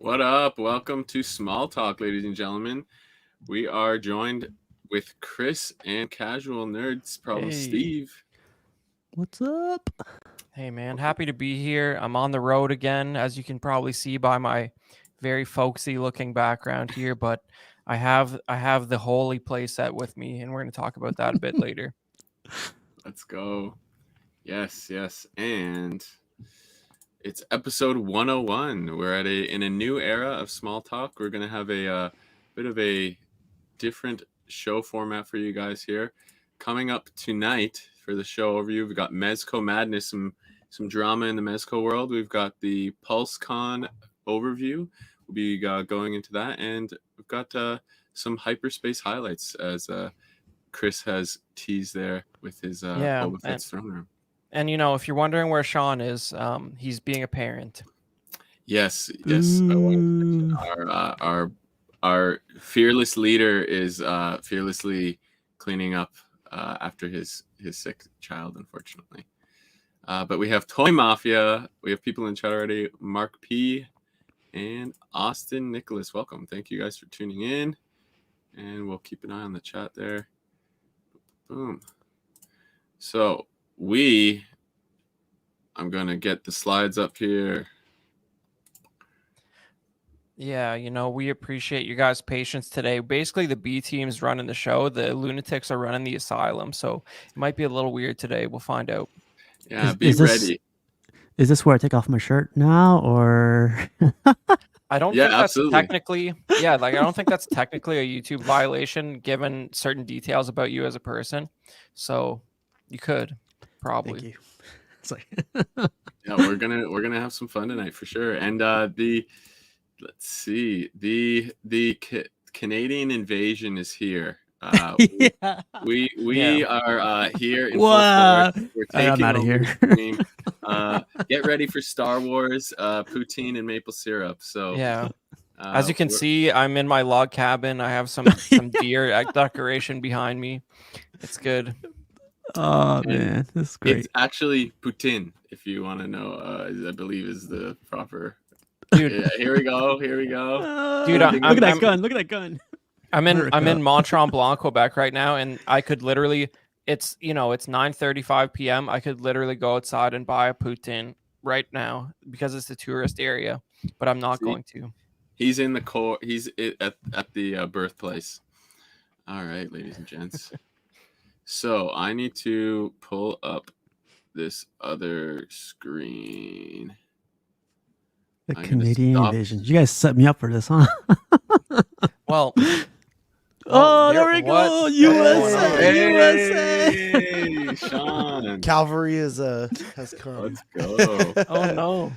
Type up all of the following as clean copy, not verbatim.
What up? Welcome to Small Talk, ladies and gentlemen. We are joined with Chris and Casual Nerds, probably Hey. Steve. What's up? Hey man, happy to be here. I'm on the road again, as you can probably see by my very folksy looking background here, but I have the holy playset with me, and we're going to talk about that a bit later. Let's go. Yes. And it's episode 101. We're in a new era of Small Talk. We're going to have a bit of a different show format for you guys here. Coming up tonight for the show overview, we've got Mezco Madness, some drama in the Mezco world. We've got the Pulse Con overview. We'll be going into that, and we've got some hyperspace highlights, as Chris has teased there with his Boba Fett's throne room. And if you're wondering where Sean is, he's being a parent. Yes. I wanted to mention our fearless leader is fearlessly cleaning up after his sick child, unfortunately. But we have Toy Mafia. We have people in chat already. Mark P. and Austin Nicholas. Welcome. Thank you guys for tuning in. And we'll keep an eye on the chat there. Boom. So I'm going to get the slides up here. Yeah, we appreciate you guys' patience today. Basically, the B team's running the show. The lunatics are running the asylum. So it might be a little weird today. We'll find out. Yeah, be ready. Is this where I take off my shirt now, or? I don't think that's technically. Yeah, I don't think that's technically a YouTube violation, given certain details about you as a person. So you could probably. Thank you. It's like yeah, we're gonna have some fun tonight for sure. And let's see, the Canadian invasion is here. yeah. We are here in full force. We're taking out of here. Get ready for Star Wars, poutine and maple syrup. So yeah, as you can see, I'm in my log cabin. I have some deer decoration behind me. It's good. Oh man, this is great. It's actually poutine, if you want to know. I believe is the proper. Dude, yeah, here we go. Dude, look at that gun. Look at that gun. I'm in Mont Tremblant, Quebec right now, and I could literally. It's 9:35 p.m. I could literally go outside and buy a poutine right now because it's a tourist area, but I'm not going to. He's in the core. He's at the birthplace. All right, ladies and gents. So I need to pull up this other screen. The Canadian invasion. You guys set me up for this, huh? Well. There we go. USA. Hey, Sean. Calvary has come. Let's go. Oh no.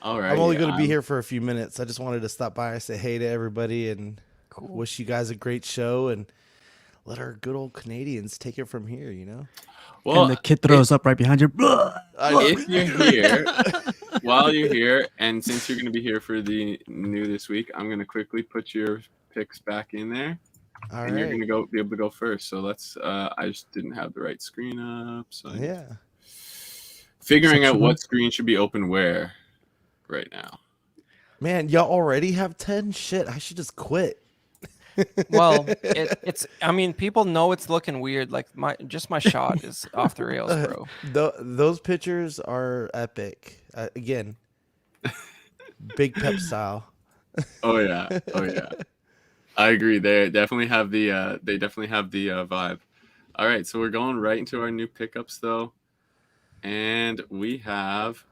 All right. I'm only going to be here for a few minutes. I just wanted to stop by and say hey to everybody and wish you guys a great show and let our good old Canadians take it from here, Well, and the kid throws up right behind you. If you're here, while you're here, and since you're going to be here for the new this week, I'm going to quickly put your picks back in there. All and right. You're going to be able to go first. So let's, I just didn't have the right screen up. So figuring out what screen should be open where right now. Man, y'all already have 10? Shit, I should just quit. Well, it's. I mean, people know it's looking weird. Like my shot is off the rails, bro. Those pictures are epic. Again, big pep style. Oh yeah. I agree. They definitely have the vibe. All right, so we're going right into our new pickups though, and we have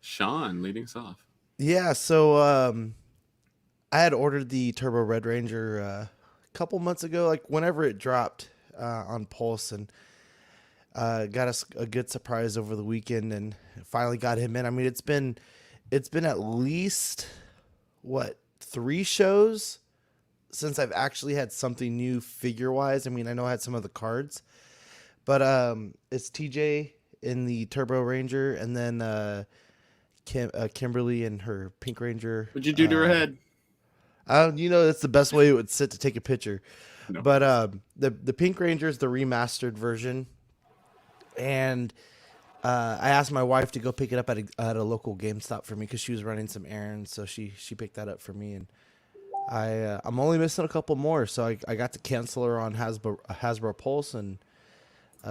Sean leading us off. Yeah. So I had ordered the Turbo Red Ranger a couple months ago, like whenever it dropped on Pulse, and got us a good surprise over the weekend, and finally got him in. I mean, it's been at least 3 shows since I've actually had something new figure wise. I mean, I know I had some of the cards, but it's TJ in the Turbo Ranger, and then Kimberly in her Pink Ranger. What'd you do to her head? That's the best way it would sit to take a picture. No. But the Pink Ranger is the remastered version, and I asked my wife to go pick it up at a local GameStop for me because she was running some errands, so she picked that up for me, and I'm only missing a couple more, so I got to cancel her on Hasbro Pulse and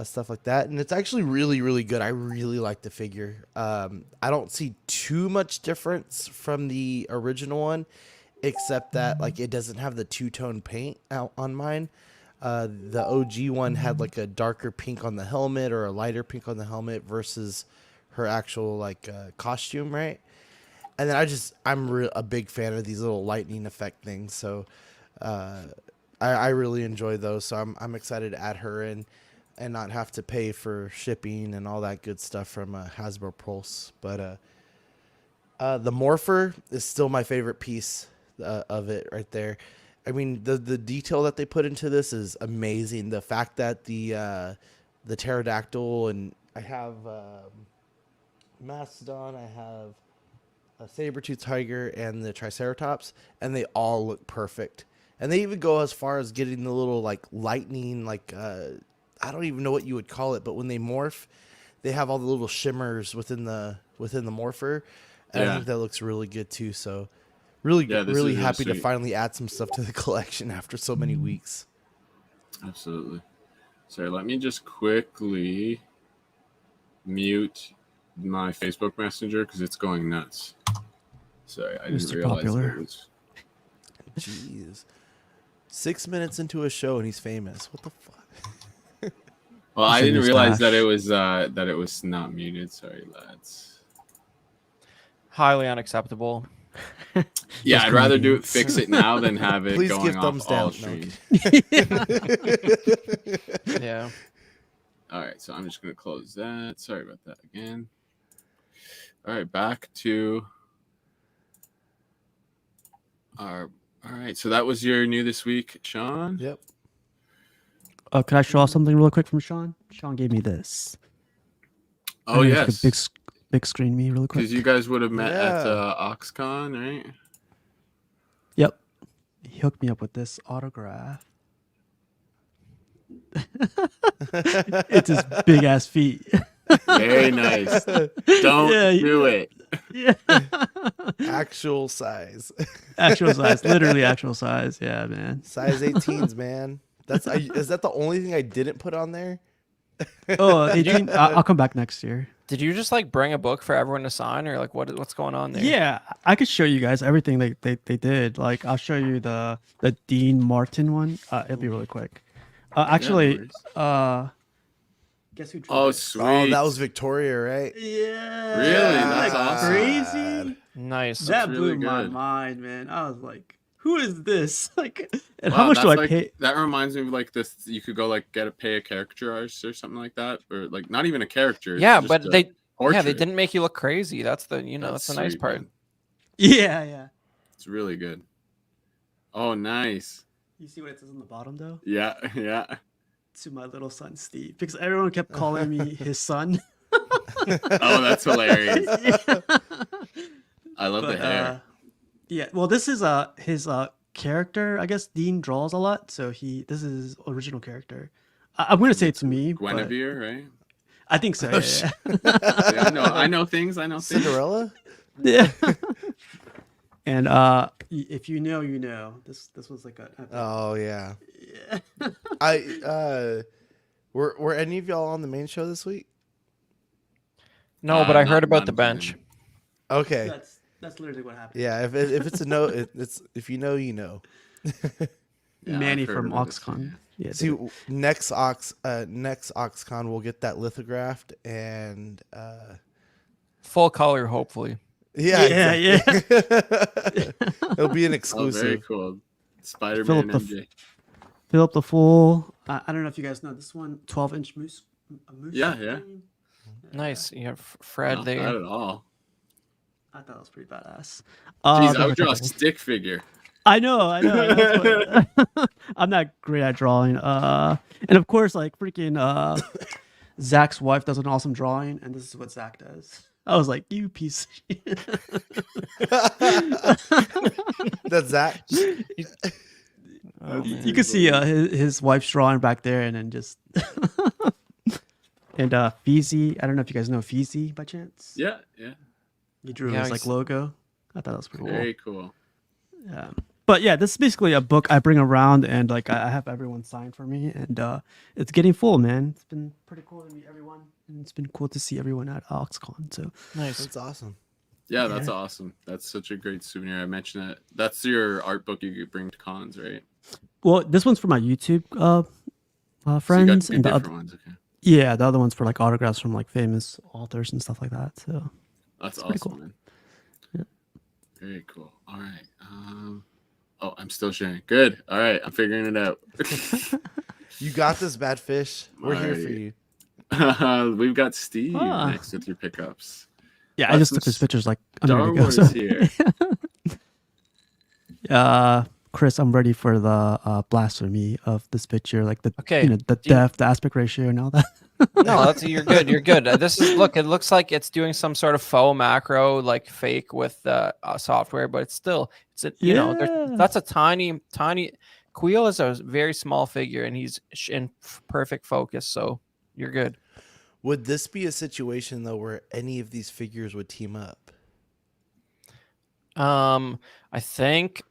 stuff like that, and it's actually really, really good. I really like the figure. I don't see too much difference from the original one, except that like it doesn't have the two-tone paint out on mine. The OG one had like a darker pink on the helmet or a lighter pink on the helmet versus her actual like costume, right? And then I'm a big fan of these little lightning effect things, so I really enjoy those. So I'm excited to add her in and not have to pay for shipping and all that good stuff from Hasbro Pulse. But the Morpher is still my favorite piece of it right there. I mean, the detail that they put into this is amazing. The fact that the pterodactyl, and I have Mastodon, I have a saber-toothed tiger, and the Triceratops, and they all look perfect. And they even go as far as getting the little like lightning, like I don't even know what you would call it, but when they morph, they have all the little shimmers within the morpher. And I think that looks really good too. So really happy to finally add some stuff to the collection after so many weeks. Absolutely. Sorry, let me just quickly mute my Facebook Messenger because it's going nuts. Sorry, I didn't realize it was. Jeez. 6 minutes into a show and he's famous. What the fuck? Well, I didn't realize that it was not muted. Sorry, lads. Highly unacceptable. Yeah, I'd rather fix it now than have it Please going give off thumbs all down. stream. Yeah. All right, so I'm just gonna close that. Sorry about that again. All right, back to our. All right, so that was your new this week, Sean. Yep. Can I show off something real quick from Sean? Sean gave me this. Oh yes, like a big screen me really quick. Because you guys would have met at OxCon, right? Yep. He hooked me up with this autograph. It's his big ass feet. Very nice. Don't do it. Yeah. Actual size. Actual size. Literally actual size. Yeah, man. Size 18s, man. Is that the only thing I didn't put on there? Oh, Adrian, I'll come back next year. Did you just like bring a book for everyone to sign, or like what's going on there? Yeah, I could show you guys everything they did. Like, I'll show you the Dean Martin one. It'll be really quick. Actually, guess who drew Oh, it? sweet. Oh, that was Victoria, right? Yeah. Really? That's Like, awesome. crazy. Nice. That really blew my good. mind, man. I was like, who is this? Like, and Wow, how much do I that's pay? That reminds me of like this. You could go like pay a caricature artist or something like that, or like not even a character. Yeah, just but a they portrait. didn't make you look crazy. That's the that's the nice sweet, part. man. Yeah. It's really good. Oh, nice. You see what it says on the bottom, though? Yeah. To my little son, Steve. Because everyone kept calling me his son. Oh, that's hilarious. Yeah. I love the hair. Yeah, well, this is his character. I guess Dean draws a lot, so this is his original character. I'm gonna say it's me. Guinevere, right? I think so. Yeah. Yeah, I know things. Cinderella? Yeah. And if you know, you know. This was like a. Oh yeah. Yeah. Were any of y'all on the main show this week? No, but I Not- heard about not the bench. Okay. That's literally what happened. Yeah, if it's a no, it's if you know, you know. Yeah, Manny I've heard from about it, OxCon. Yeah. See, next OxCon we'll get that lithographed and Full color, hopefully. yeah. Yeah. It'll be an Oh, very exclusive. cool. Spider-Man MJ. Fill up the full. I don't know if you guys know this one. 12-inch moose. A moose Yeah. screen. Nice. You have Fred Not there. bad at all. I thought it was pretty badass. Jeez, I there's would draw a couple. stick figure. I know. I'm not great at drawing. And of course, like freaking Zach's wife does an awesome drawing, and this is what Zach does. I was like, you piece of shit. That's Zach. Oh, You can see his wife's drawing back there, and then just And Feezy, I don't know if you guys know Feezy by chance. Yeah, yeah. He drew Yeah, his like logo. I thought that was pretty cool. Very cool. Yeah. But yeah, this is basically a book I bring around, and like I have everyone sign for me, and it's getting full, man. It's been pretty cool to meet everyone, and it's been cool to see everyone at OxCon. So Nice. That's awesome. Yeah, that's awesome. That's such a great souvenir. I mentioned that. That's your art book you could bring to cons, right? well, this one's for my YouTube So you friends, got two and the different other, ones. Okay, yeah, the other one's for like autographs from like famous authors and stuff like that. So that's pretty awesome, cool. man. Yeah. Very cool. All right. Oh, I'm still sharing. Good. All right, I'm figuring it out. You got this, bad fish. We're here for Alrighty. you. We've got Steve Ah. next with your pickups. yeah, Got I just some took his pictures like a Star minute ago. Wars So. here. Chris, I'm ready for the blasphemy of this picture, like the Okay, the do you- depth, the aspect ratio, and all that. No, that's you're good. You're good. This is look. It looks like it's doing some sort of faux macro, like fake with software, but it's still it's a, you know Yeah. that's a tiny. Queel is a very small figure, and he's in perfect focus. So you're good. Would this be a situation though where any of these figures would team up? I think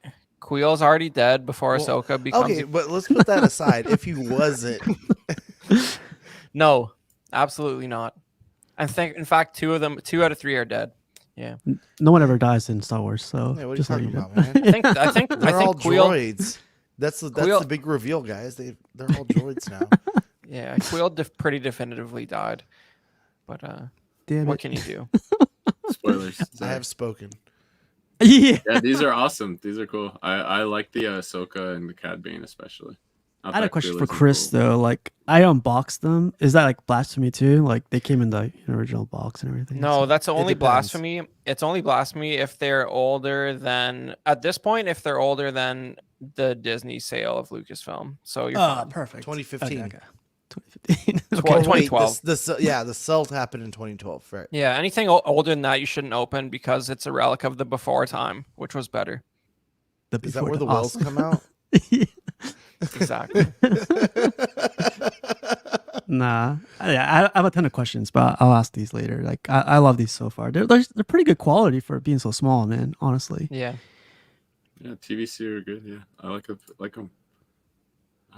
Queel's already dead before Well, Ahsoka becomes. Okay, but let's put that aside. If he wasn't, No, absolutely not. I think, in fact, 2 out of 3 are dead. Yeah, No one ever dies in Star Wars, so yeah, what are you just let talking you know. about, man? I think They're all Queel. droids. That's the Queel- big reveal, guys. They're all droids now. Yeah, Queel pretty definitively died. But Damn what it. can you do? Spoilers. I have spoken. Yeah. Yeah, these are awesome. These are cool. I like the Ahsoka and the Cad Bane especially. I had a question for Chris though. Like, I unboxed them. Is that like blasphemy too? Like, they came in the original box and everything. No, so- that's only depends. blasphemy. It's only blasphemy if they're older than at this point. If they're older than the Disney sale of Lucasfilm, so you're fine. perfect. 2015. Okay. 2015. Tw- Okay. Oh, wait, 2012. the cell happened in 2012, right? Yeah, anything older than that you shouldn't open because it's a relic of the before time, which was better. The Is that before where the the wells come out? Exactly. Nah, I have a ton of questions, but I'll ask these later. Like, I love these so far. They're pretty good quality for being so small, man. Honestly. Yeah. Yeah, TVC are good. Yeah, I like them.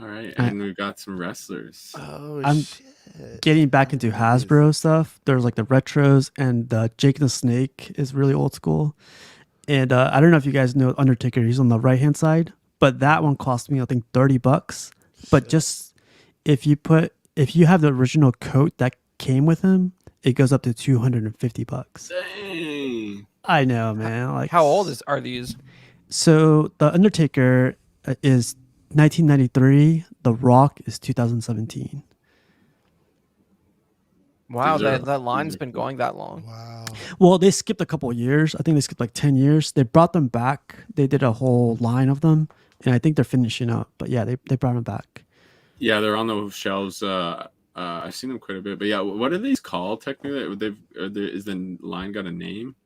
All right, I- and we've got some wrestlers. Oh I'm shit! Getting back into Hasbro stuff. There's like the retros, and Jake the Snake is really old school. And I don't know if you guys know Undertaker. He's on the right hand side, but that one cost me I think $30. But just if you have the original coat that came with him, it goes up to $250. Dang. I know, man. Like, How old are these? So the Undertaker is 1993. The Rock is 2017. Wow, These are- that line's these are been cool. going that long. Wow. Well, they skipped a couple of years. I think they skipped like 10 years. They brought them back. They did a whole line of them, and I think they're finishing up. But yeah, they brought them back. Yeah, they're on the shelves. I've seen them quite a bit. But yeah, what are these called technically? Is the line got a name?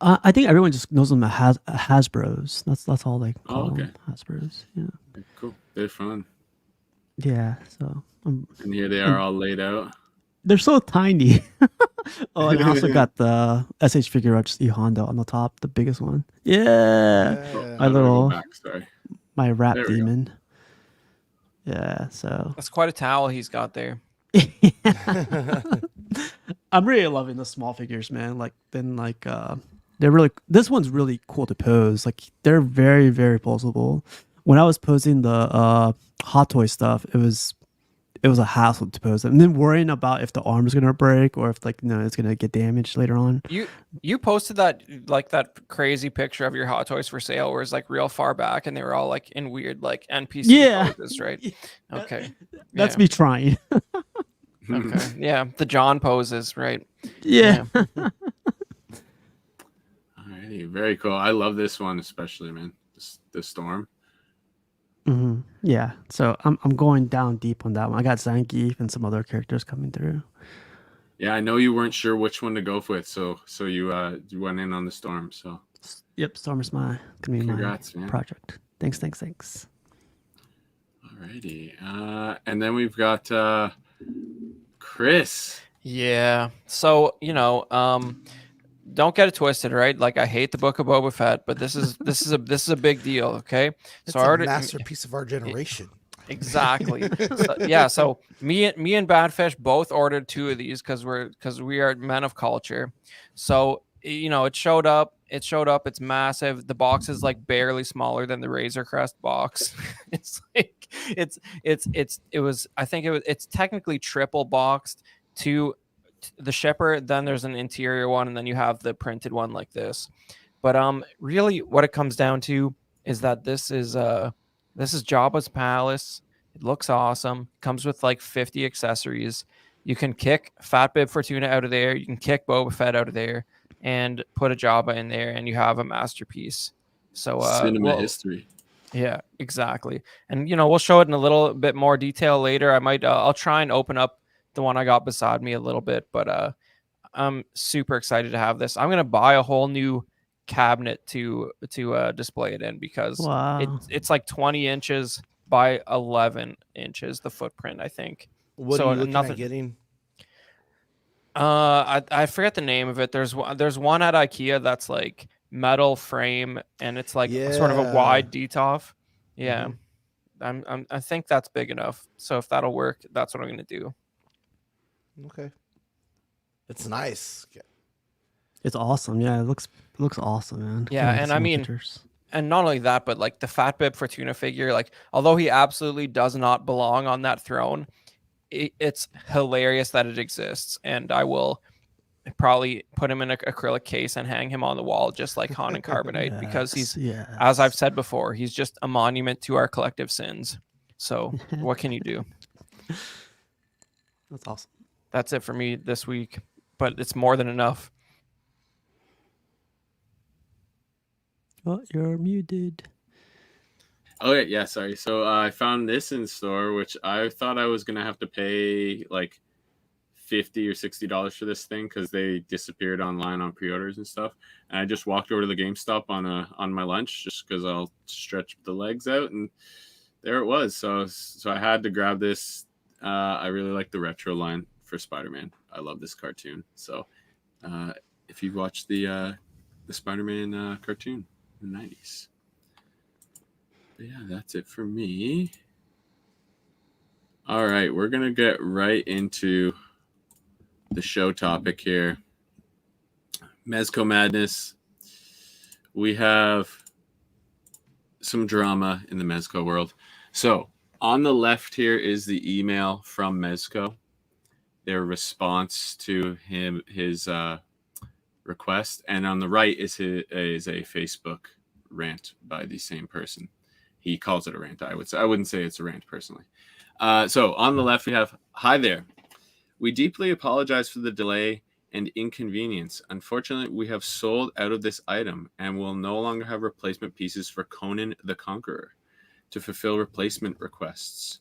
I think everyone just knows them as Hasbro's. That's all they call okay. them, Hasbro's. Yeah, Cool. They're fun. yeah. So And here they are all laid out. they're so tiny. Oh, and I also got the SH figure arts E Honda on the top, the biggest one. Yeah, Yeah. My little- backstory. my rap There we go. demon. Yeah, so That's quite a towel he's got there. I'm really loving the small figures, man. Like they're really this one's really cool to pose. Like they're very, very poseable. When I was posing the Hot Toy stuff, it was a hassle to pose them. And then worrying about if the arm is gonna break or if it's gonna get damaged later on. You posted that crazy picture of your Hot Toys for sale where it's like real far back and they were all like in weird like NPC Yeah. poses, right? Okay. That's Yeah. me trying. Okay. Yeah. The John poses, right? Yeah. Alrighty, very cool. I love this one especially, man. The storm. Hmm. Yeah. So I'm going down deep on that one. I got Zangief and some other characters coming through. Yeah, I know you weren't sure which one to go with, so you went in on the storm. So Yep, Storm is gonna be congrats, my man. project. Thanks. Alrighty, and then we've got Chris. Yeah. So, don't get it twisted, right? Like I hate the Book of Boba Fett, but this is a big deal, okay? It's So I a already masterpiece of our generation. exactly. So, yeah, so me and Badfish both ordered 2 of these cuz we are men of culture. So, it showed up. It's massive. The box is like barely smaller than the Razor Crest box. It's like it's technically triple boxed to the shipper, then there's an interior one, and then you have the printed one like this. But really what it comes down to is that this is Jabba's palace. It looks awesome. Comes with like 50 accessories. You can kick Fat Bib Fortuna out of there. You can kick Boba Fett out of there and put a Jabba in there, and you have a masterpiece. So Cinema history. yeah, exactly. And we'll show it in a little bit more detail later. I'll try and open up the one I got beside me a little bit, but I'm super excited to have this. I'm gonna buy a whole new cabinet to display it in because Wow. it's like 20 inches by 11 inches, the footprint, I think. What So are you looking nothing. at getting? I forget the name of it. There's one at IKEA that's like metal frame and it's like sort of a Yeah. wide detov. Yeah. Mhm. I think that's big enough. So if that'll work, that's what I'm gonna do. Okay. It's nice. It's awesome. Yeah, it looks awesome, man. Yeah, Can't and see I more mean, pictures. and not only that, but like the Fat Bib Fortuna figure, like although he absolutely does not belong on that throne, it's hilarious that it exists, and I will probably put him in an acrylic case and hang him on the wall just like Han and Carbonite because he's, as I've said before, he's just a monument to our collective sins. So what can you do? That's awesome. That's it for me this week, but it's more than enough. Oh, you're muted. Oh yeah, sorry. So I found this in store, which I thought I was gonna have to pay like $50 or $60 for this thing because they disappeared online on pre-orders and stuff. And I just walked over to the GameStop on my lunch just because I'll stretch the legs out, and there it was. So I had to grab this. I really like the retro line for Spider-Man. I love this cartoon. So if you've watched the Spider-Man cartoon in the 90s. But yeah, that's it for me. All right, we're going to get right into the show topic here. Mezco Madness. We have some drama in the Mezco world. So on the left here is the email from Mezco, their response to his request, and on the right is a Facebook rant by the same person. He calls it a rant. I wouldn't say it's a rant personally. So on the left we have, "Hi there. We deeply apologize for the delay and inconvenience. Unfortunately, we have sold out of this item and will no longer have replacement pieces for Conan the Conqueror to fulfill replacement requests.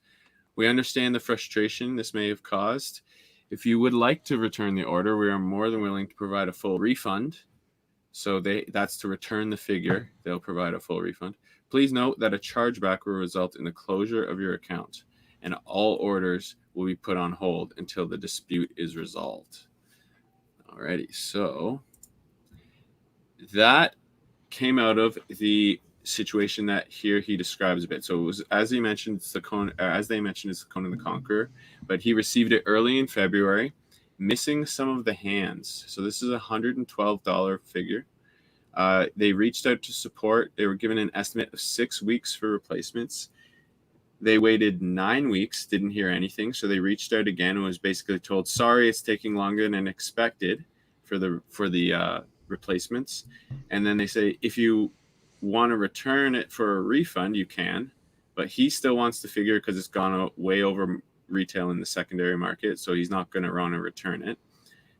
We understand the frustration this may have caused. If you would like to return the order, we are more than willing to provide a full refund." So that's to return the figure. They'll provide a full refund. "Please note that a chargeback will result in the closure of your account, and all orders will be put on hold until the dispute is resolved." Alrighty, so that came out of the situation that here he describes a bit. So it was, as they mentioned, it's the Conan the Conqueror, but he received it early in February, missing some of the hands. So this is a $112 figure. They reached out to support. They were given an estimate of 6 weeks for replacements. They waited 9 weeks, didn't hear anything. So they reached out again and was basically told, "Sorry, it's taking longer than expected for the replacements." And then they say, "If you want to return it for a refund, you can." But he still wants the figure because it's gone way over retail in the secondary market. So he's not going to want to return it.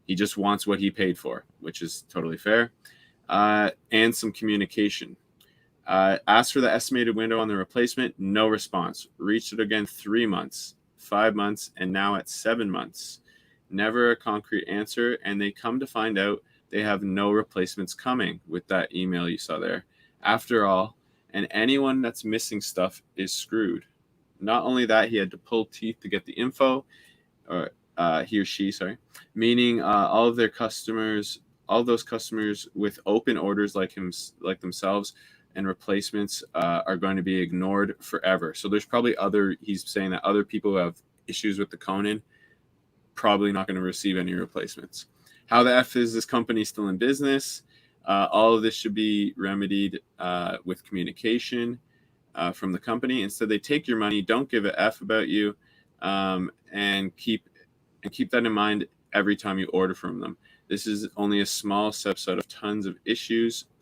He just wants what he paid for, which is totally fair. And some communication. Asked for the estimated window on the replacement, no response. Reached it again 3 months, 5 months, and now at 7 months. Never a concrete answer, and they come to find out they have no replacements coming with that email you saw there. After all, and anyone that's missing stuff is screwed. Not only that, he had to pull teeth to get the info, he or she, sorry, meaning all of their customers, all of those customers with open orders like themselves and replacements are going to be ignored forever. So there's probably he's saying that other people who have issues with the Conan probably not going to receive any replacements. How the F is this company still in business? All of this should be remedied with communication from the company. Instead, they take your money, don't give a F about you, and keep that in mind every time you order from them. This is only a small subset of tons of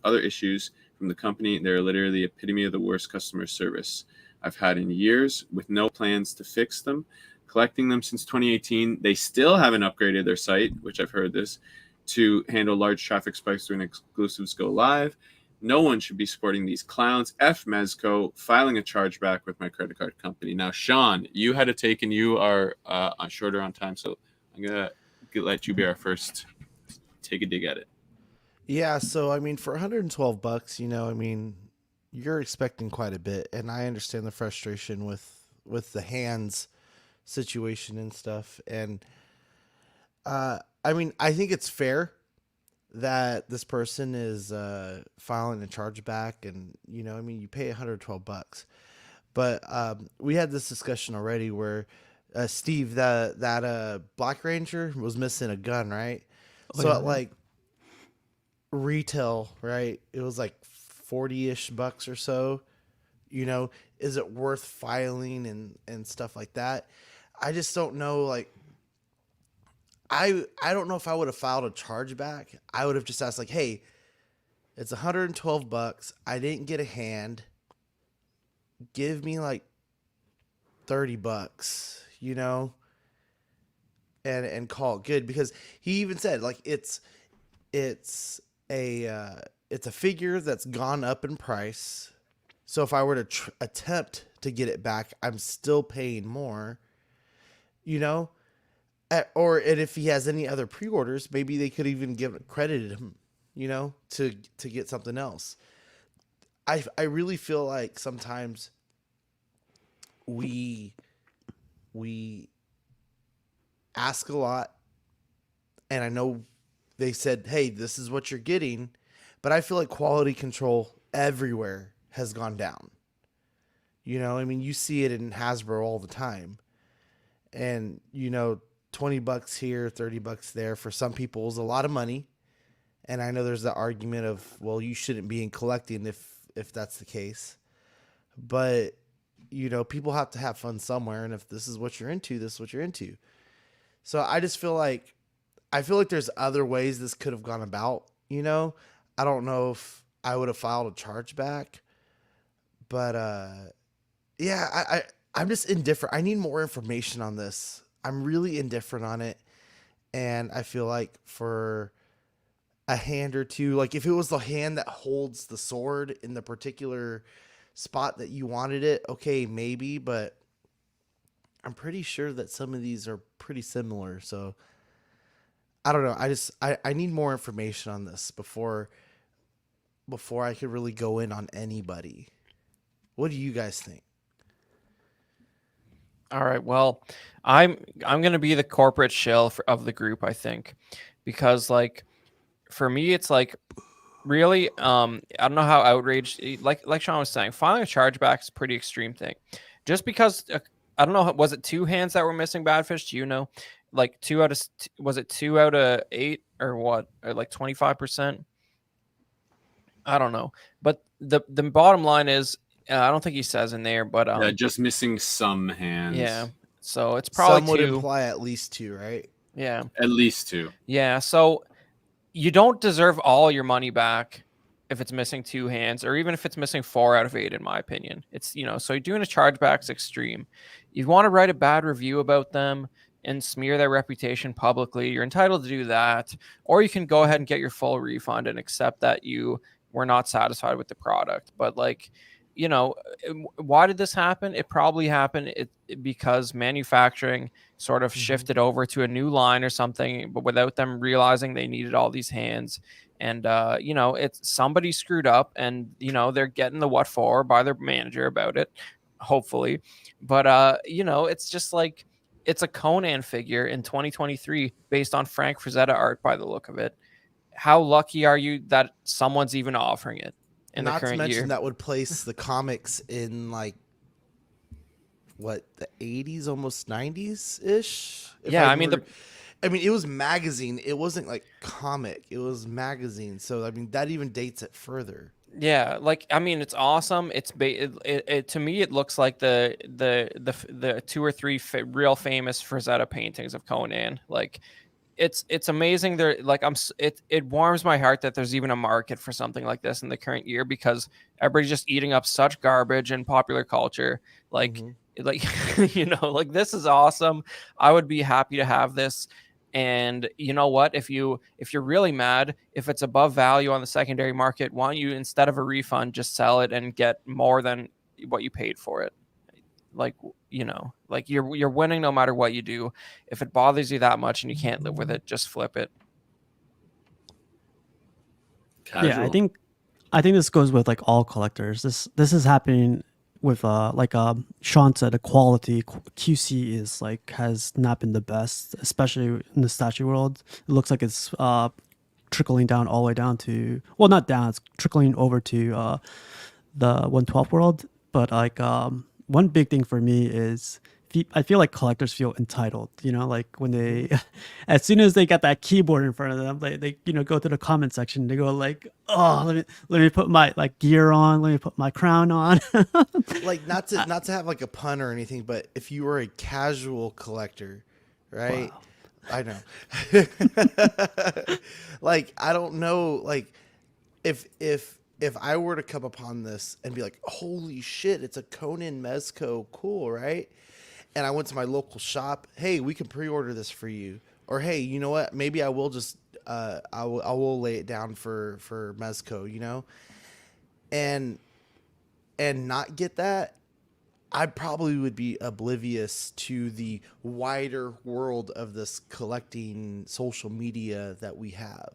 other issues from the company. They're literally the epitome of the worst customer service I've had in years, with no plans to fix them. Collecting them since 2018, they still haven't upgraded their site, which I've heard this, to handle large traffic spikes when exclusives go live. No one should be supporting these clowns. F Mezco, filing a chargeback with my credit card company. Now, Sean, you had a take and you are shorter on time, so I'm going to let you be our first. Take a dig at it. Yeah, so I mean, for $112, you know, I mean, you're expecting quite a bit, and I understand the frustration with the hands situation and stuff. And I mean, I think it's fair that this person is filing a chargeback, and you know, I mean, you pay $112, but we had this discussion already where Steve, that Black Ranger was missing a gun, right? So yeah. at like retail, right, it was like 40-ish bucks or so. You know, is it worth filing and stuff like that? I just don't know. Like, I don't know if I would have filed a chargeback. I would have just asked like, hey, it's $112. I didn't get a hand. Give me like $30, you know, and call it good, because he even said like it's a figure that's gone up in price. So if I were to attempt to get it back, I'm still paying more, you know. And if he has any other pre-orders, maybe they could even credited him, you know, to get something else. I really feel like sometimes we ask a lot, and I know they said, hey, this is what you're getting, but I feel like quality control everywhere has gone down. You know, I mean, you see it in Hasbro all the time, and you know, $20 here, $30 there for some people is a lot of money. And I know there's the argument of, well, you shouldn't be in collecting if that's the case, but you know, people have to have fun somewhere, and if this is what you're into, this is what you're into. So I just feel like there's other ways this could have gone about, you know. I don't know if I would have filed a chargeback, but yeah, I'm just indifferent. I need more information on this. I'm really indifferent on it, and I feel like for a hand or two, like if it was the hand that holds the sword in the particular spot that you wanted it, okay, maybe, but I'm pretty sure that some of these are pretty similar. So I don't know. I need more information on this before I could really go in on anybody. What do you guys think? All right. Well, I'm gonna be the corporate shill of the group, I think, because like for me, it's like really I don't know how outraged, like Sean was saying, filing a chargeback is a pretty extreme thing. Just because I don't know, was it 2 hands that were missing Badfish? Do you know? Like 2 out of was it 2 out of 8 or what? Or like 25%? I don't know. But the bottom line is, I don't think he says in there, but Yeah, just missing some hands. yeah. So it's probably Some would 2. imply at least 2, right? Yeah. At least 2. Yeah. So you don't deserve all your money back if it's missing 2 hands, or even if it's missing 4 out of 8, in my opinion. It's, you know, so doing a chargeback's extreme. You want to write a bad review about them and smear their reputation publicly, you're entitled to do that. Or you can go ahead and get your full refund and accept that you were not satisfied with the product. But like, you know, why did this happen? It probably happened because manufacturing sort of shifted over to a new line or something, but without them realizing they needed all these hands. And, you know, it's somebody screwed up, and, you know, they're getting the what for by their manager about it, hopefully. But, you know, it's just like, it's a Conan figure in 2023 based on Frank Frazetta art by the look of it. How lucky are you that someone's even offering it in the Not to current mention year? that would place the comics in like what, the 80s, almost 90s ish. Yeah, I mean, I mean, it was magazine. It wasn't like comic. It was magazine. So I mean, that even dates it further. yeah, like I mean, it's awesome. To me, it looks like the two or three real famous Frazetta paintings of Conan. Like it's amazing. There, like it warms my heart that there's even a market for something like this in the current year, because everybody's just eating up such garbage in popular culture. Like Mhm. like like this is awesome. I would be happy to have this. And you know what? If you're really mad, if it's above value on the secondary market, why don't you, instead of a refund, just sell it and get more than what you paid for it? Like, like you're winning no matter what you do. If it bothers you that much and you can't live with it, just flip it. Casual. Yeah, I think this goes with like all collectors. This is happening with like Sean said, the quality QC is like has not been the best, especially in the statue world. It looks like it's trickling down all the way down to, well, not down, it's trickling over to the 112 world. But like one big thing for me is I feel like collectors feel entitled, like when they, as soon as they got that keyboard in front of them, they go to the comment section, they go like, oh, let me put my like gear on, let me put my crown on. Like not to have like a pun or anything, but if you were a casual collector, right? Wow. I know. Like, I don't know, like if I were to come upon this and be like, holy shit, it's a Conan Mezco, cool, right? And I went to my local shop, hey, we can pre-order this for you. Or hey, you know what? Maybe I will just I will lay it down for Mezco, and not get that. I probably would be oblivious to the wider world of this collecting social media that we have.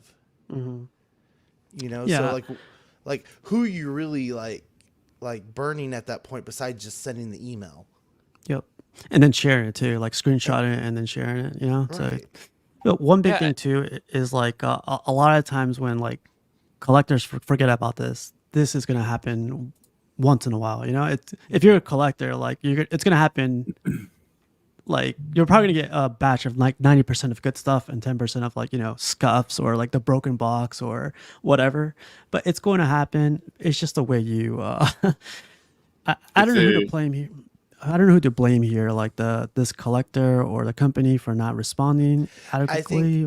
Mm-hmm. So Yeah. like who you really like burning at that point besides just sending the email. Yep. And then sharing it too, like screenshotting it and then sharing it, So Right. but one big Yeah. thing too is like a lot of times when like collectors forget about this, this is going to happen once in a while. If you're a collector, like it's going to happen. Like you're probably gonna get a batch of like 90% of good stuff and 10% of like scuffs or like the broken box or whatever. But it's going to happen. It's just the way you. I don't know who to blame here. I don't know who to blame here, like this collector or the company for not responding adequately,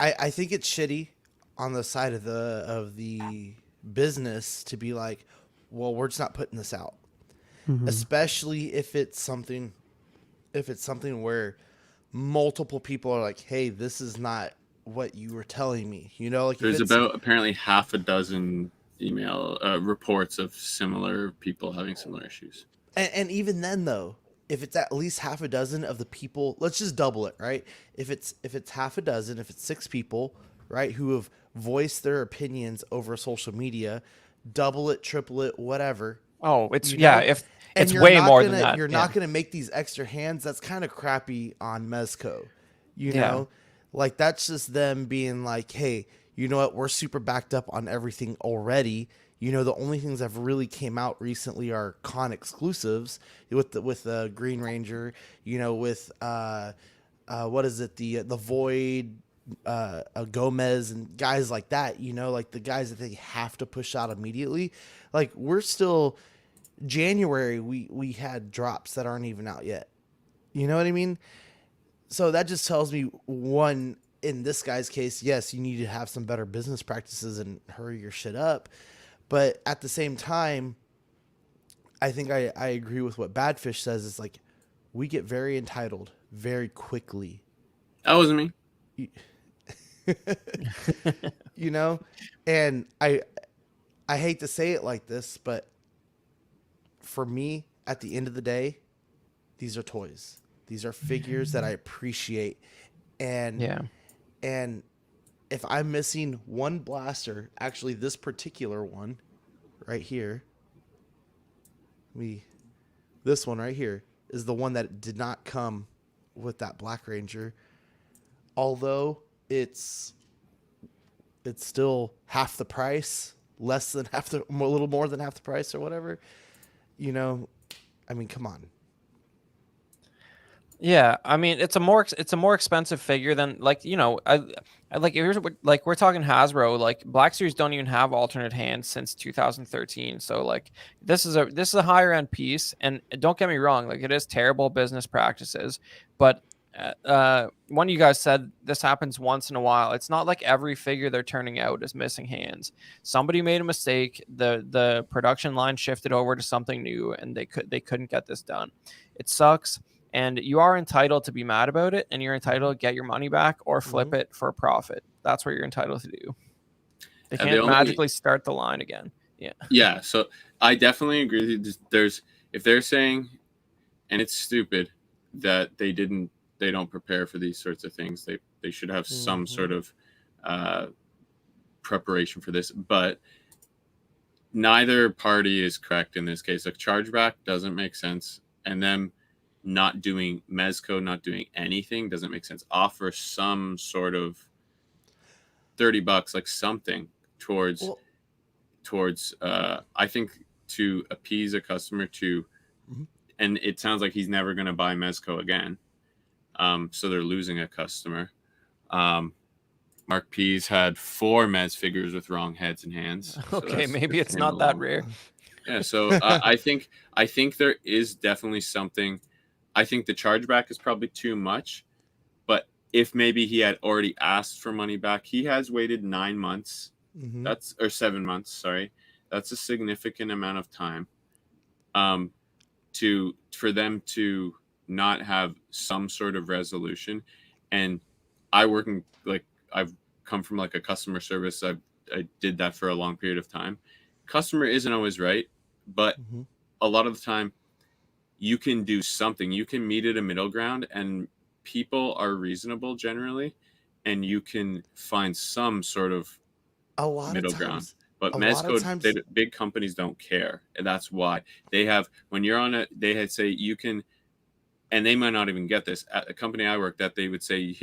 I think it's shitty on the side of the business to be like, well, we're just not putting this out, especially if it's something where multiple people are like, hey, this is not what you were telling me. Like There's about apparently half a dozen email reports of similar people having similar issues. And even then, though, if it's at least half a dozen of the people, let's just double it, right? If it's half a dozen, if it's 6 people, right, who have voiced their opinions over social media, double it, triple it, whatever. Oh, if it's you're way not more gonna, than that. You're not going to make these extra hands. That's kind of crappy on Mezco, Yeah. Like that's just them being like, hey, you know what? We're super backed up on everything already. The only things that really came out recently are con exclusives with the Green Ranger, with what is it, the Void, Gomez and guys like that, like the guys that they have to push out immediately. Like we're still January, we had drops that aren't even out yet. You know what I mean? So that just tells me, one, in this guy's case, yes, you need to have some better business practices and hurry your shit up. But at the same time, I think I agree with what Badfish says. It's like we get very entitled very quickly. That wasn't me. And I hate to say it like this, but for me, at the end of the day, these are toys. These are figures that I appreciate. And if I'm missing one blaster, actually this particular one right here, this one right here is the one that did not come with that Black Ranger, although it's still half the price, less than half the, a little more than half the price or whatever. You know, I mean, come on. Yeah, I mean it's a more expensive figure than like I like here's what like we're talking Hasbro, like Black Series don't even have alternate hands since 2013. So like this is a higher end piece, and don't get me wrong, like it is terrible business practices, but one of you guys said this happens once in a while. It's not like every figure they're turning out is missing hands. Somebody made a mistake. The production line shifted over to something new, and they couldn't get this done. It sucks. And you are entitled to be mad about it, and you're entitled to get your money back or flip it for a profit. That's what you're entitled to do. They can't magically start the line again. Yeah. Yeah. So I definitely agree. If they're saying, and it's stupid that they don't prepare for these sorts of things. They should have some sort of preparation for this, but neither party is correct in this case. Like chargeback doesn't make sense, and them not doing Mezco, not doing anything doesn't make sense. Offer some sort of $30, like something towards I think to appease a customer and it sounds like he's never going to buy Mezco again. So they're losing a customer. Mark P's had 4 Mez figures with wrong heads and hands. So okay, maybe it's not that rare. Yeah, so I think there is definitely something. I think the chargeback is probably too much, but if maybe he had already asked for money back, he has waited 9 months. That's or 7 months. Sorry, that's a significant amount of time. For them to not have some sort of resolution, and I've come from like a customer service. I did that for a long period of time. Customer isn't always right, but a lot of the time you can do something. You can meet at a middle ground, and people are reasonable generally, and you can find some sort of middle ground. But Mezco, big companies don't care, and that's why they have. When you're on they had say you can, and they might not even get this. At a company I worked at, they would say, you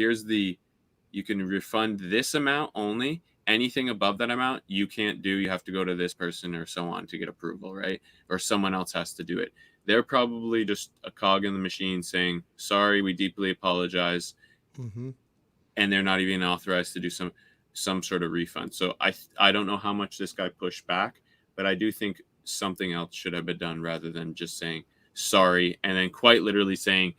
can refund this amount only. Anything above that amount, you can't do. You have to go to this person or so on to get approval, right? Or someone else has to do it. They're probably just a cog in the machine saying, sorry, we deeply apologize. And they're not even authorized to do some sort of refund. So I don't know how much this guy pushed back, but I do think something else should have been done rather than just saying sorry and then quite literally saying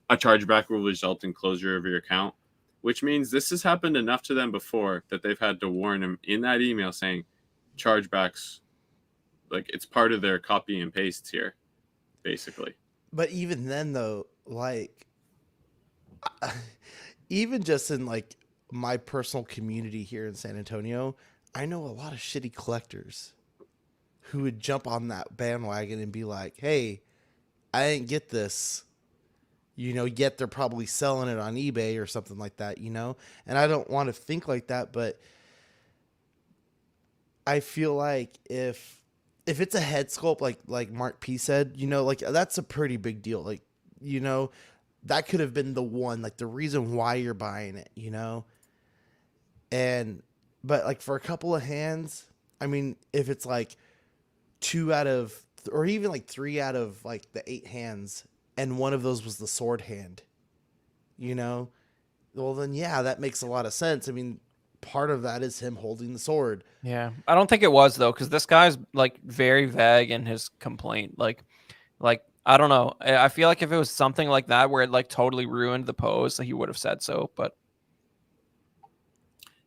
a chargeback will result in closure of your account, which means this has happened enough to them before that they've had to warn him in that email saying chargebacks, like it's part of their copy and paste here, basically. But even then though, like even just in like my personal community here in San Antonio, I know a lot of shitty collectors who would jump on that bandwagon and be like, hey, I didn't get this, yet they're probably selling it on eBay or something like that, and I don't want to think like that, but I feel like if it's a head sculpt, like Mark P said, like that's a pretty big deal. Like, that could have been the one, like the reason why you're buying it, but like for a couple of hands, I mean, if it's like 2 out of, or even like 3 out of like the 8 hands, and one of those was the sword hand, well then, yeah, that makes a lot of sense. I mean, part of that is him holding the sword. Yeah. I don't think it was though, because this guy's like very vague in his complaint. Like, I don't know. I feel like if it was something like that where it like totally ruined the pose, he would have said so, but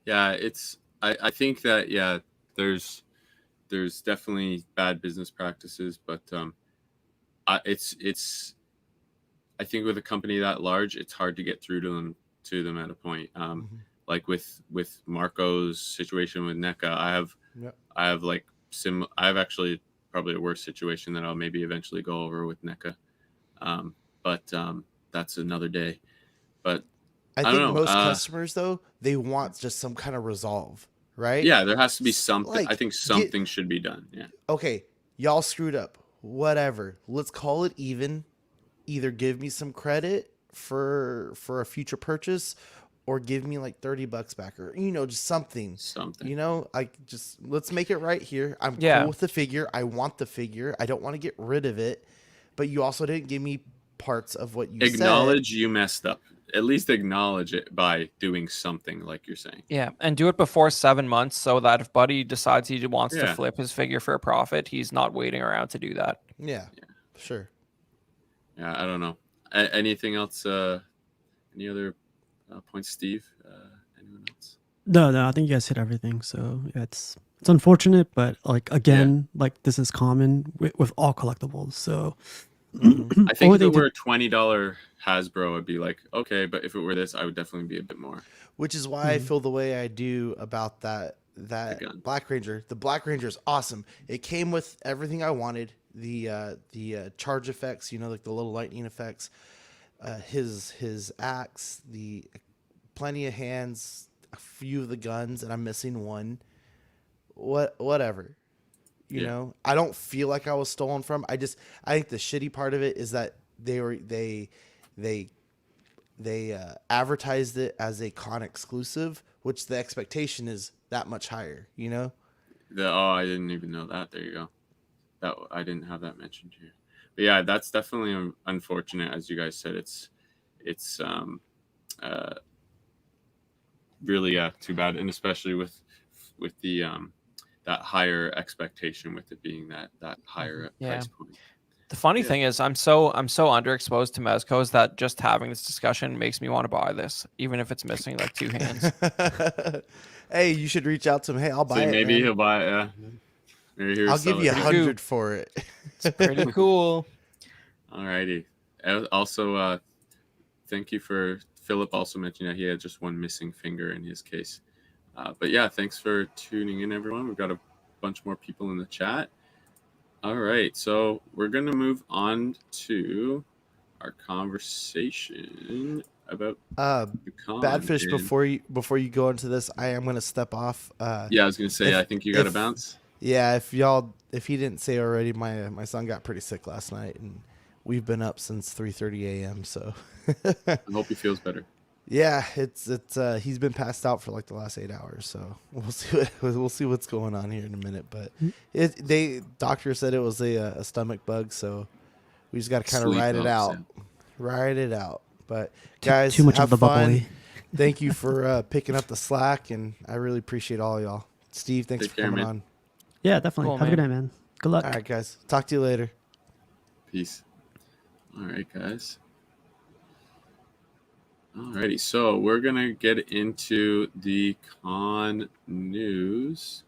yeah, I think that, yeah, there's definitely bad business practices, but it's I think with a company that large, it's hard to get through to them at a point. Like with Marco's situation with NECA, I have actually probably a worse situation that I'll maybe eventually go over with NECA. But that's another day. But I think most customers though, they want just some kind of resolve, right? Yeah, there has to be something. Like, I think something should be done. Yeah. Okay, y'all screwed up. Whatever. Let's call it even. Either give me some credit for a future purchase, or give me like $30 back, or just something. Like, just let's make it right here. I'm Yeah. cool with the figure. I want the figure. I don't want to get rid of it, but you also didn't give me parts of what you Acknowledge you messed up. At least acknowledge it by doing something, like you're saying. Yeah, and do it before 7 months so that if Buddy decides he wants to Yeah. flip his figure for a profit, he's not waiting around to do that. Yeah, sure. Yeah, I don't know. Anything else? Any other points, Steve? Anyone else? No, I think you guys hit everything. So yeah, it's unfortunate, but like again, like this is common with all collectibles. So I think if it were a $20 Hasbro, I'd be like, okay, but if it were this, I would definitely be a bit more. Which is why I feel the way I do about that Black Ranger. The Black Ranger is awesome. It came with everything I wanted. The charge effects, like the little lightning effects, his axe, the plenty of hands, a few of the guns, and I'm missing one. Whatever. You know, I don't feel like I was stolen from. I think the shitty part of it is that they advertised it as a con exclusive, which the expectation is that much higher. I didn't even know that. There you go. I didn't have that mentioned here. But yeah, that's definitely unfortunate. As you guys said, it's really too bad, and especially with the that higher expectation, with it being that higher price point. The funny thing is, I'm so underexposed to Mezcos that just having this discussion makes me want to buy this, even if it's missing like 2 hands. Hey, you should reach out to him. Hey, I'll buy it. Maybe man. he'll buy it. Yeah. Maybe I'll give you 100 for it. It's pretty cool. Alrighty. Also, thank you for Philip. Also mentioned that he had just one missing finger in his case. But yeah, thanks for tuning in, everyone. We've got a bunch more people in the chat. All right, so we're going to move on to our conversation about the con. Badfish, before you go into this, I am going to step off. Yeah, I was going to say, I think you got to bounce. Yeah, if he didn't say already, my son got pretty sick last night, and we've been up since 3:30 a.m. So I hope he feels better. Yeah, it's he's been passed out for like the last 8 hours, so we'll see what's going on here in a minute. But doctor said it was a stomach bug, so we just got to kind of ride it out. But guys, too much have of the fun. bubbly. Thank you for picking up the slack, and I really appreciate all y'all. Steve, thanks for coming on. Yeah, definitely. Cool, have a good night, man. Good luck. All right, guys. Talk to you later. Peace. All right, guys. Alrighty, so we're gonna get into the con news,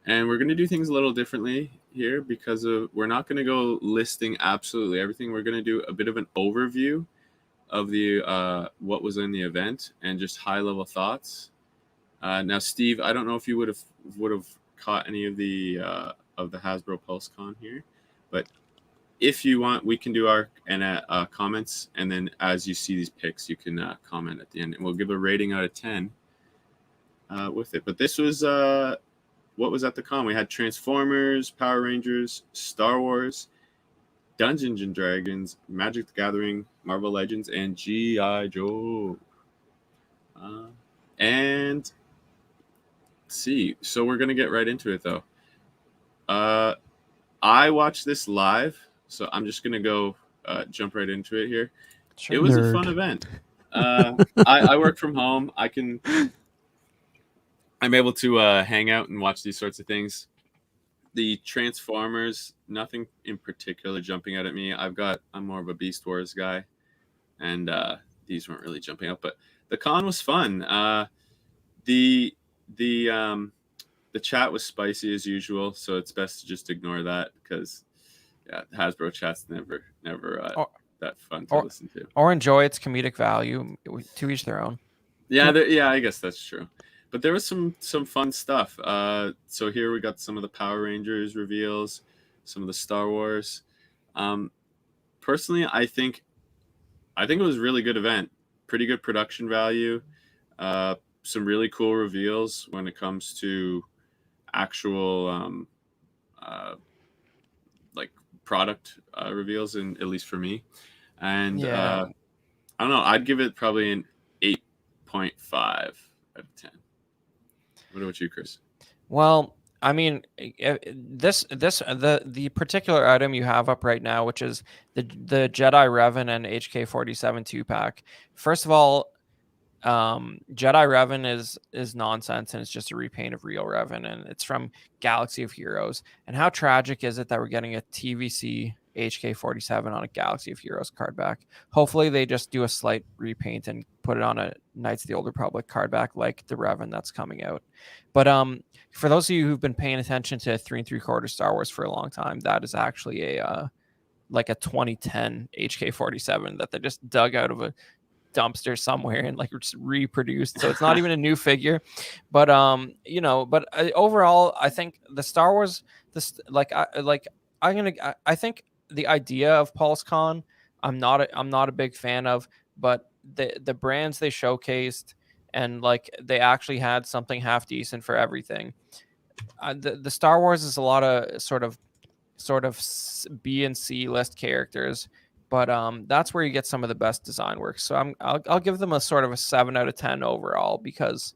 and we're gonna do things a little differently here because we're not gonna go listing absolutely everything. We're gonna do a bit of an overview of the what was in the event and just high level thoughts. Now, Steve, I don't know if you would have caught any of the Hasbro Pulse Con here, but if you want, we can do our comments, and then as you see these picks, you can comment at the end, and we'll give a rating out of 10 with it. But this was what was at the con. We had Transformers, Power Rangers, Star Wars, Dungeons and Dragons, Magic the Gathering, Marvel Legends, and G.I. Joe. And let's see, so we're gonna get right into it though. I watched this live. So I'm just going to go jump right into it here. Sure. It was a fun event. I work from home. I'm able to hang out and watch these sorts of things. The Transformers, nothing in particular jumping out at me. I'm more of a Beast Wars guy, and these weren't really jumping out. But the con was fun. The chat was spicy as usual, so it's best to just ignore that because Hasbro chat's never that fun to listen to. Or enjoy its comedic value. To each their own. Yeah, I guess that's true. But there was some fun stuff. So here we got some of the Power Rangers reveals, some of the Star Wars. Personally, I think it was a really good event. Pretty good production value. Some really cool reveals when it comes to actual like product reveals, and at least for me. And I don't know. I'd give it probably an 8.5 out of 10. What about you, Chris? Well, I mean, the particular item you have up right now, which is the Jedi Revan and HK-47 2-pack. First of all, Jedi Revan is nonsense, and it's just a repaint of real Revan, and it's from Galaxy of Heroes. And how tragic is it that we're getting a TVC HK-47 on a Galaxy of Heroes card back? Hopefully they just do a slight repaint and put it on a Knights of the Old Republic card back like the Revan that's coming out. But for those of you who've been paying attention to 3 3/4 Star Wars for a long time, that is actually a like a 2010 HK-47 that they just dug out of a dumpster somewhere and like just reproduced. So it's not even a new figure. But overall, I think the Star Wars, I think the idea of Pulse Con, I'm not a big fan of, but the brands they showcased, and like they actually had something half decent for everything. The Star Wars is a lot of sort of B and C list characters, but that's where you get some of the best design work. So I'll give them a sort of a 7 out of 10 overall, because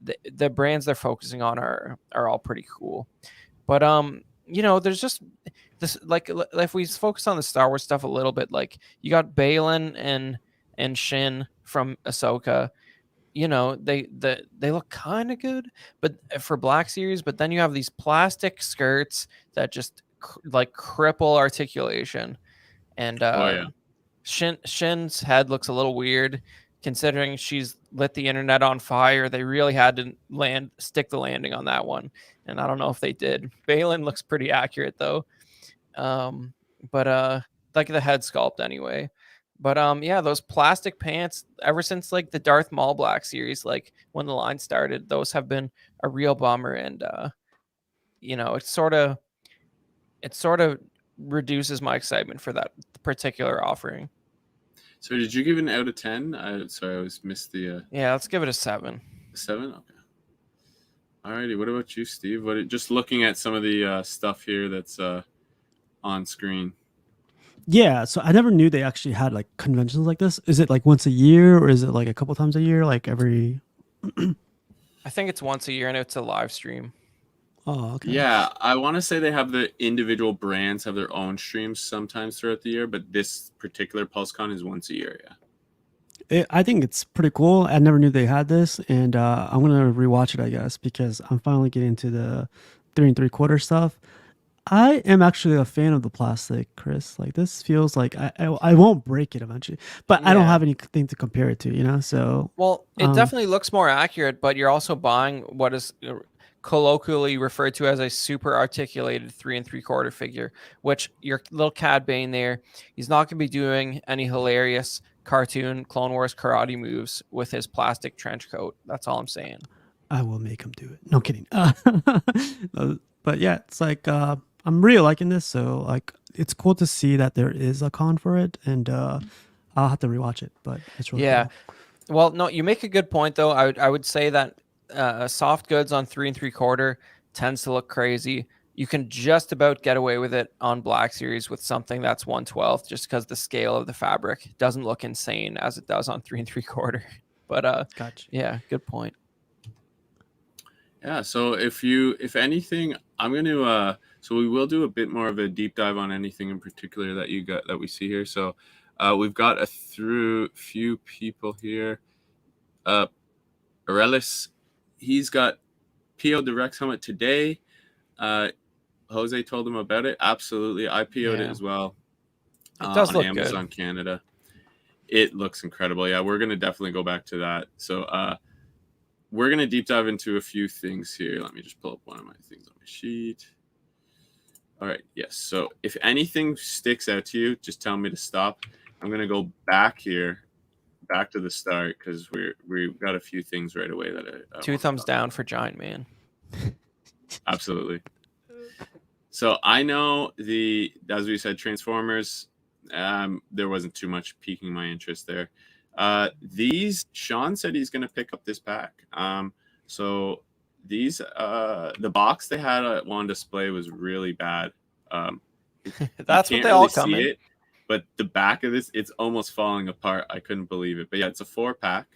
the brands they're focusing on are all pretty cool. But there's just this, like if we focus on the Star Wars stuff a little bit, like you got Balin and Shin from Ahsoka. They look kind of good, but for Black Series, but then you have these plastic skirts that just like cripple articulation, and Shin's head looks a little weird considering she's lit the internet on fire. They really had to stick the landing on that one, and I don't know if they did. Balin looks pretty accurate though, but like the head sculpt anyway. But those plastic pants, ever since like the Darth Maul Black Series, like when the line started, those have been a real bummer. And it sort of reduces my excitement for that particular offering. So did you give it an out of 10? Sorry, I always missed the. Yeah, let's give it a 7. 7? Okay. Alrighty. What about you, Steve? Just looking at some of the stuff here that's on screen. Yeah, so I never knew they actually had like conventions like this. Is it like once a year, or is it like a couple times a year, like every? I think it's once a year, and it's a live stream. Oh, okay. Yeah, I want to say they have the individual brands have their own streams sometimes throughout the year, but this particular PulseCon is once a year. Yeah. I think it's pretty cool. I never knew they had this, and I'm gonna rewatch it, I guess, because I'm finally getting into the 3 3/4 stuff. I am actually a fan of the plastic, Chris. Like this feels like I won't break it eventually, but I don't have anything to compare it to, So it definitely looks more accurate, but you're also buying what is colloquially referred to as a super articulated 3 3/4 figure, which your little Cad Bane there, he's not going to be doing any hilarious cartoon Clone Wars karate moves with his plastic trench coat. That's all I'm saying. I will make him do it. No kidding. But yeah, it's like I'm really liking this. So like, it's cool to see that there is a con for it, and I'll have to rewatch it. But it's really cool. Well, no, you make a good point though. I would say that soft goods on 3 3/4 tends to look crazy. You can just about get away with it on Black Series with something that's 1/12, just because the scale of the fabric doesn't look insane as it does on 3 3/4. But gotcha. Yeah, good point. Yeah, so if anything, I'm going to so we will do a bit more of a deep dive on anything in particular that we see here. So we've got a few people here. Arelis, he's got PO Direct helmet today. Jose told him about it. Absolutely, I PO'd it as well. It does look Amazon good. Canada. It looks incredible. Yeah, we're going to definitely go back to that. So we're going to deep dive into a few things here. Let me just pull up one of my things on my sheet. All right. Yes. So if anything sticks out to you, just tell me to stop. I'm going to go back to the start, because we've got a few things right away that I 2 thumbs down for Giant Man. Absolutely. So I know as we said, Transformers, there wasn't too much piquing my interest there. Sean said he's going to pick up this pack. So these, the box they had on display was really bad. That's what they all come in. but the back of this, it's almost falling apart. I couldn't believe it. But yeah, it's a 4-pack,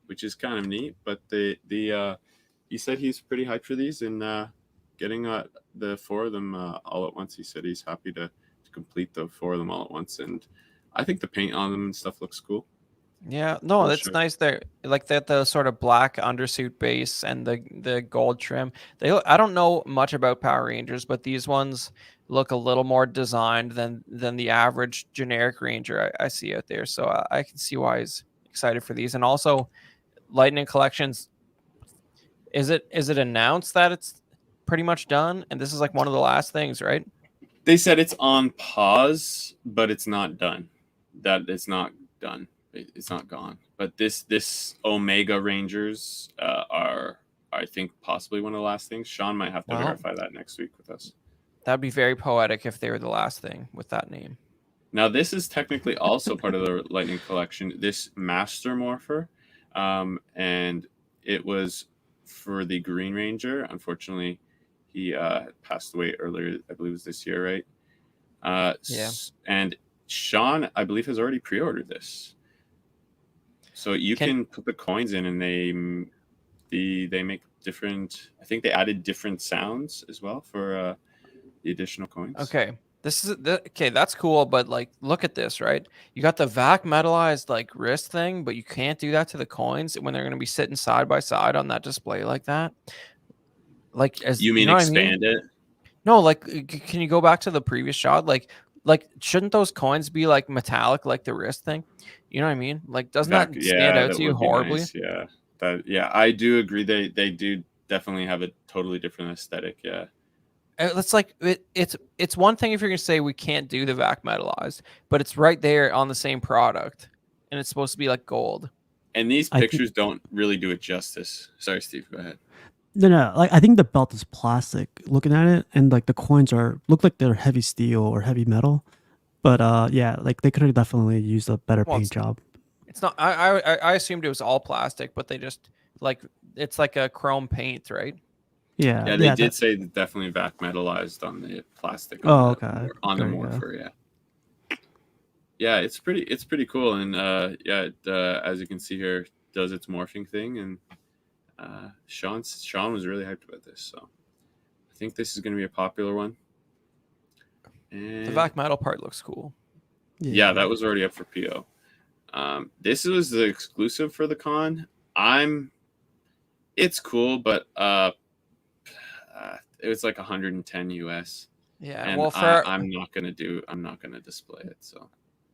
which is kind of neat. But he said he's pretty hyped for these, and getting the 4 of them all at once. He said he's happy to complete the 4 of them all at once, and I think the paint on them and stuff looks cool. Yeah, no, For that's sure. nice. There, like that, the sort of black undersuit base and the gold trim. I don't know much about Power Rangers, but these ones look a little more designed than the average generic Ranger I see out there. So I can see why he's excited for these. And also, Lightning Collections. Is it announced that it's pretty much done, and this is like one of the last things, right? They said it's on pause, but it's not done. That it's not done. It's not gone. But this Omega Rangers are, I think, possibly one of the last things. Sean might have to verify that next week with us. That'd be very poetic if they were the last thing with that name. Now, this is technically also part of the Lightning Collection, this Master Morpher. And it was for the Green Ranger. Unfortunately, he passed away earlier, I believe it was this year, right? Yeah. And Sean, I believe, has already pre-ordered this. So you can put the coins in, and they make different. I think they added different sounds as well for the additional coins. Okay, okay. That's cool, but like, look at this, right? You got the vac metallized like wrist thing, but you can't do that to the coins when they're going to be sitting side by side on that display like that. Like, as you mean know expand it? No, like, can you go back to the previous shot? Like shouldn't those coins be like metallic, like the wrist thing? You know what I mean? Like, doesn't that stand out to you horribly? Nice. Yeah, I do agree. They do definitely have a totally different aesthetic. Yeah, it's like it's one thing if you're gonna say we can't do the vac metallized, but it's right there on the same product, and it's supposed to be like gold. And these pictures don't really do it justice. Sorry, Steve. Go ahead. No. Like, I think the belt is plastic. Looking at it, and like the coins look like they're heavy steel or heavy metal. But yeah, like they could have definitely used a better paint job. It's not. I assumed it was all plastic, but they just like it's like a chrome paint, right? Yeah. Yeah, they did say definitely vac metallized on the plastic. On the Morpher, yeah. Yeah, it's pretty cool, and as you can see here, does its morphing thing, and Sean was really hyped about this, so I think this is going to be a popular one. And the vac metal part looks cool. Yeah, that was already up for PO. This was the exclusive for the con. It's cool, but it was like 110 US. Yeah, and well, I'm not gonna display it. So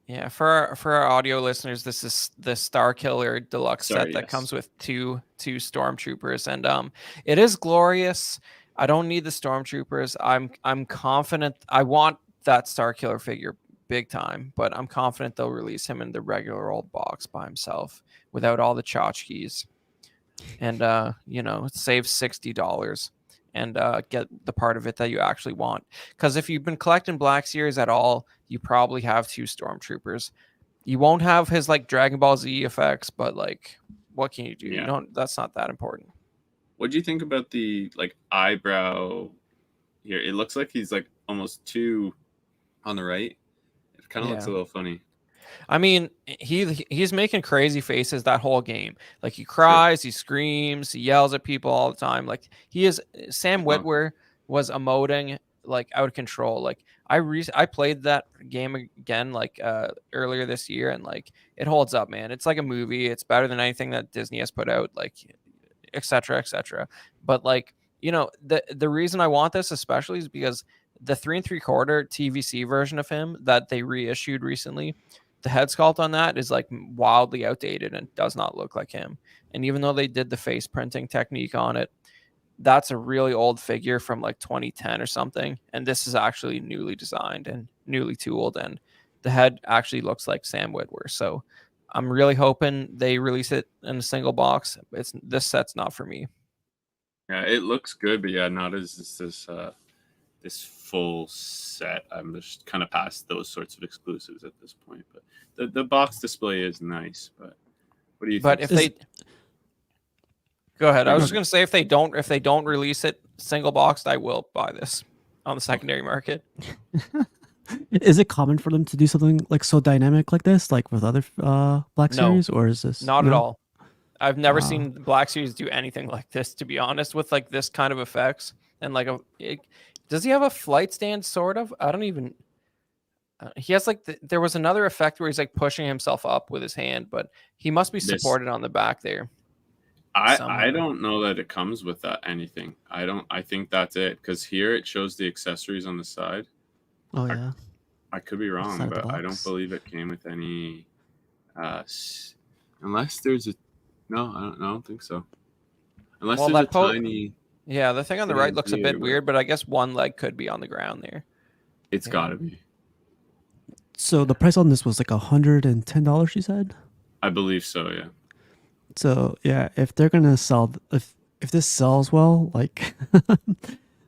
yeah, for our audio listeners, this is the Star Killer Deluxe set that comes with two Stormtroopers, and it is glorious. I don't need the Stormtroopers. I'm confident. I want that Star Killer figure big time, but I'm confident they'll release him in the regular old box by himself without all the tchotchkes, and save $60 and get the part of it that you actually want. Because if you've been collecting Black Series at all, you probably have two Stormtroopers. You won't have his like Dragon Ball Z effects, but like, what can you do? Yeah. That's not that important. What do you think about the like eyebrow here? It looks like he's like almost too on the right. It kind of looks a little funny. I mean, he's making crazy faces that whole game. Like, he cries, he screams, he yells at people all the time. Like, Sam Witwer was emoting like out of control. Like, I played that game again like earlier this year, and like, it holds up, man. It's like a movie. It's better than anything that Disney has put out, like, etc., etc. But like, the reason I want this especially is because the 3 3/4 TVC version of him that they reissued recently, the head sculpt on that is like wildly outdated and does not look like him. And even though they did the face printing technique on it, that's a really old figure from like 2010 or something. And this is actually newly designed and newly tooled, and the head actually looks like Sam Witwer. So I'm really hoping they release it in a single box. This set's not for me. Yeah, it looks good, but yeah, not as this full set. I'm just kind of past those sorts of exclusives at this point. But the box display is nice. But what do you think? But if they go ahead, I was just gonna say if they don't release it single boxed, I will buy this on the secondary market. Is it common for them to do something like so dynamic like this, like with other Black No, Series, or is this not at no? all. I've never Wow. seen the Black Series do anything like this, to be honest, with like this kind of effects and like does he have a flight stand? Sort of. I don't even. He has like there was another effect where he's like pushing himself up with his hand, but he must be This- supported on the back there. I somehow. don't know that it comes with that anything. I think that's it, because here it shows the accessories on the side. Oh yeah. I could be wrong, Side of the but I don't box. believe it came with any. Unless there's a. No, I don't think so. Unless Well, there's that a tiny. Yeah, the thing on the right looks a idea, bit but- weird, but I guess one leg could be on the ground there. It's Yeah. gotta be. So the price on this was like $110, you said. I believe so. Yeah. So yeah, if they're gonna sell, if this sells well, like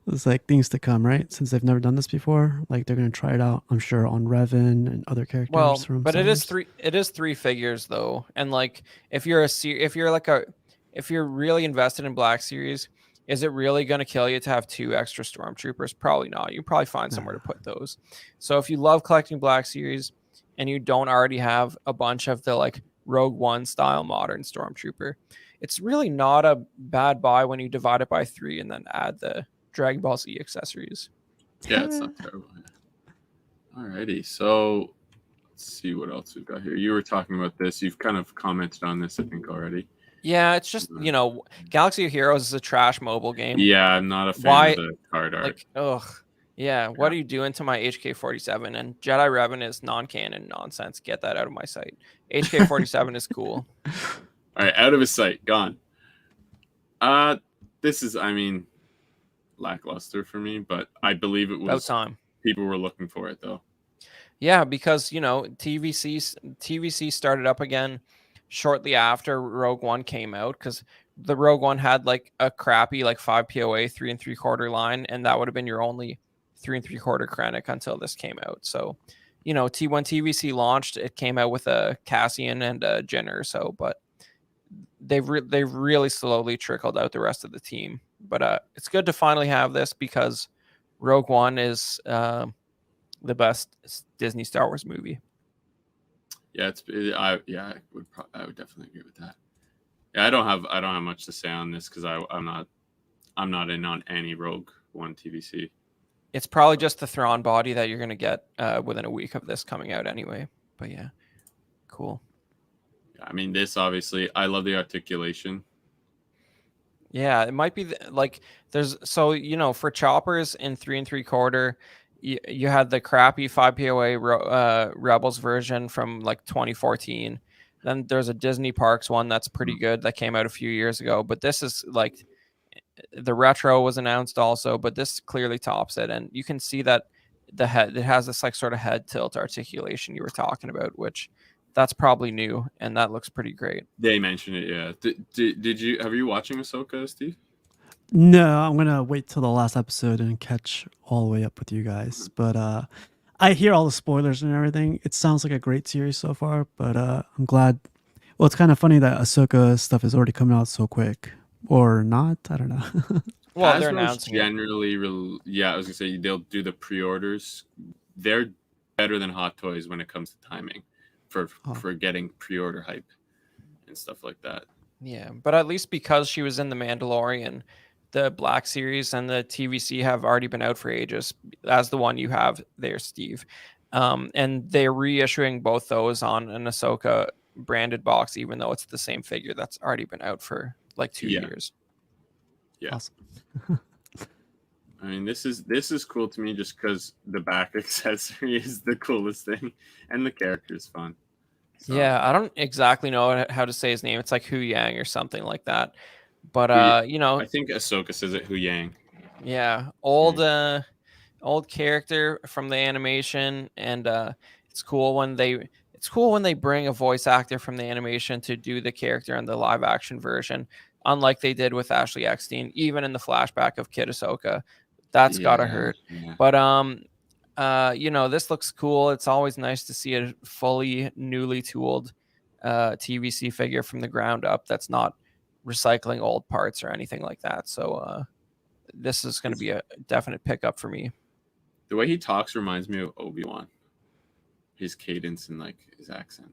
it's like things to come, right? Since they've never done this before, like they're gonna try it out. I'm sure on Revan and other characters. Well, from but it is sellers. three figures though, and like if you're if you're really invested in Black Series, is it really going to kill you to have 2 extra Stormtroopers? Probably not. You probably find somewhere to put those. So if you love collecting Black Series and you don't already have a bunch of the like Rogue One style modern Stormtrooper, it's really not a bad buy when you divide it by 3 and then add the Dragon Ball Z accessories. Yeah, it's not terrible. Alrighty, so let's see what else we've got here. You were talking about this. You've kind of commented on this, I think, already. Yeah, it's just, Galaxy of Heroes is a trash mobile game. Yeah, I'm not a fan Why- of the card art. Like, ugh. Yeah, what are you doing to my HK-47? And Jedi Revan is non-canon nonsense. Get that out of my sight. HK-47 is cool. All right, out of his sight, gone. This is, lackluster for me, but I believe it About was. time. People were looking for it though. Yeah, because, TVC started up again shortly after Rogue One came out, because the Rogue One had like a crappy like 5 POA 3 3/4 line, and that would have been your only 3 3/4 Krennic until this came out. So, when TVC launched, it came out with a Cassian and a Jenner or so, but they've really slowly trickled out the rest of the team. But it's good to finally have this, because Rogue One is the best Disney Star Wars movie. Yeah, I would definitely agree with that. Yeah, I don't have much to say on this, because I'm not in on any Rogue One TVC. It's probably just the Thrawn body that you're gonna get within a week of this coming out anyway. But yeah, cool. I mean, this obviously, I love the articulation. Yeah, it might be there's for choppers in 3 3/4, you had the crappy 5 POA Rebels version from like 2014. Then there's a Disney Parks one that's pretty good that came out a few years ago. But this is like the retro was announced also, but this clearly tops it, and you can see that it has this like sort of head tilt articulation you were talking about, which that's probably new, and that looks pretty great. They mentioned it, yeah. Did you have you watching Ahsoka, Steve? No, I'm gonna wait till the last episode and catch all the way up with you guys. But I hear all the spoilers and everything. It sounds like a great series so far, but I'm glad. Well, it's kind of funny that Ahsoka stuff is already coming out so quick, or not. I don't know. Well, they're Hasbro's announcing it. generally, I was gonna say they'll do the pre-orders. They're better than Hot Toys when it comes to timing for getting pre-order hype and stuff like that. Yeah, but at least because she was in The Mandalorian, the Black Series and the TVC have already been out for ages, as the one you have there, Steve. And they're reissuing both those on an Ahsoka branded box, even though it's the same figure that's already been out for like 2 years. Yeah. Awesome. I mean, this is cool to me just because the back accessory is the coolest thing, and the character is fun. So, Yeah, I don't exactly know how to say his name. It's like Hu Yang or something like that. But I think Ahsoka says it Hu Yang. yeah, old character from the animation, and it's cool when they bring a voice actor from the animation to do the character in the live action version, unlike they did with Ashley Eckstein, even in the flashback of Kid Ahsoka. That's gotta hurt. Yeah. But this looks cool. It's always nice to see a fully newly tooled TVC figure from the ground up that's not recycling old parts or anything like that. So this is going to be a definite pickup for me. The way he talks reminds me of Obi-Wan. His cadence and like his accent.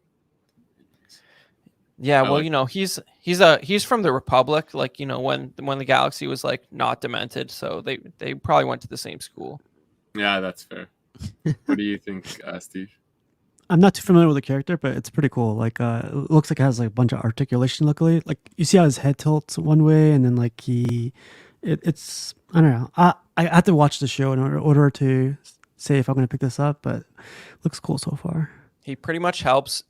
Yeah, I well, like you know, he's from the Republic, like, you know, when the galaxy was like not demented, so they probably went to the same school. Yeah, that's fair. What do you think, Steve? I'm not too familiar with the character, but it's pretty cool. Like, it looks like it has like a bunch of articulation. Luckily, like you see how his head tilts one way, and then like it's I don't know. I have to watch the show in order to say if I'm gonna pick this up, but looks cool so far. He pretty much helps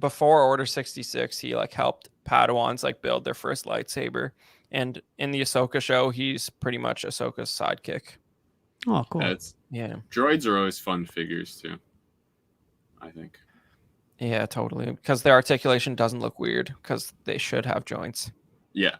before Order 66, he like helped Padawans like build their first lightsaber, and in the Ahsoka show, he's pretty much Ahsoka's sidekick. Oh, cool. Yeah. Droids are always fun figures too, I think. Yeah, totally. Because their articulation doesn't look weird because they should have joints. Yeah.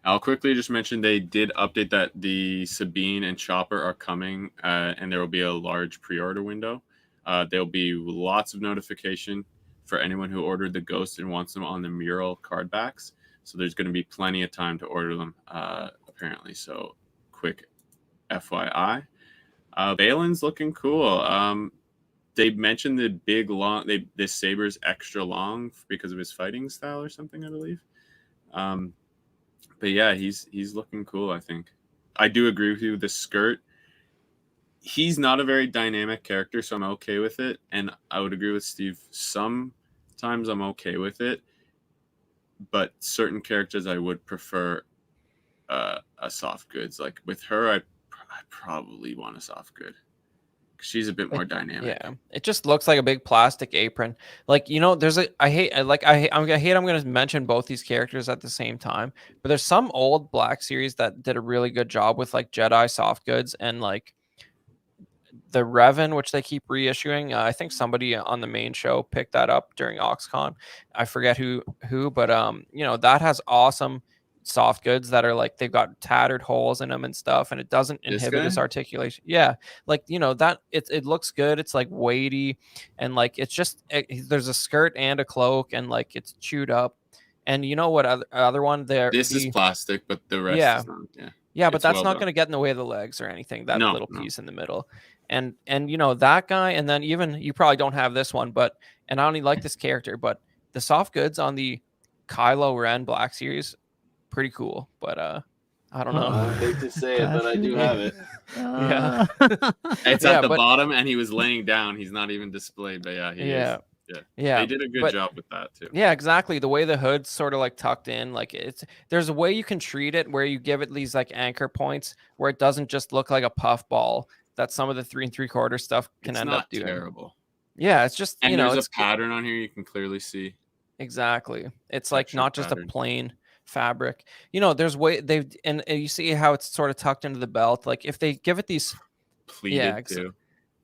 I'll quickly just mention they did update that the Sabine and Chopper are coming, and there will be a large pre-order window. There'll be lots of notification for anyone who ordered the Ghost and wants them on the mural card backs. So there's going to be plenty of time to order them, apparently. So quick FYI. Balin's looking cool. They mentioned the big long. This saber's extra long because of his fighting style or something, I believe. But yeah, he's looking cool. I think I do agree with you. The skirt. He's not a very dynamic character, so I'm okay with it. And I would agree with Steve. Sometimes I'm okay with it, but certain characters I would prefer a soft goods. Like with her, I probably want a soft good. She's a bit more dynamic. Yeah, it just looks like a big plastic apron. Like, you know, there's I'm going to mention both these characters at the same time, but there's some old Black Series that did a really good job with like Jedi soft goods and like the Revan, which they keep reissuing. I think somebody on the main show picked that up during OxCon. I forget who, but you know, that has awesome soft goods that are like they've got tattered holes in them and stuff, and it doesn't inhibit his articulation. Yeah, like, you know, that it looks good. It's like weighty, and like it's just there's a skirt and a cloak, and like it's chewed up. And you know what other one there? This is plastic, but the rest is not. Yeah, but that's not going to get in the way of the legs or anything. That little piece in the middle. And you know, that guy, and then even you probably don't have this one, but and I only like this character, but the soft goods on the Kylo Ren Black Series, pretty cool. But I don't know. I hate to say it, but I do have it. Yeah. It's at the bottom, and he was laying down. He's not even displayed, but yeah, he is. Yeah, they did a good job with that too. Yeah, exactly. The way the hood's sort of like tucked in, like there's a way you can treat it where you give it these like anchor points where it doesn't just look like a puff ball that some of the 3 3/4 stuff can end up doing. Terrible. Yeah, it's just, and you know, there's a pattern on here you can clearly see. Exactly. It's like not just a plain fabric. You know, there's and you see how it's sort of tucked into the belt. Like if they give it these pleated too.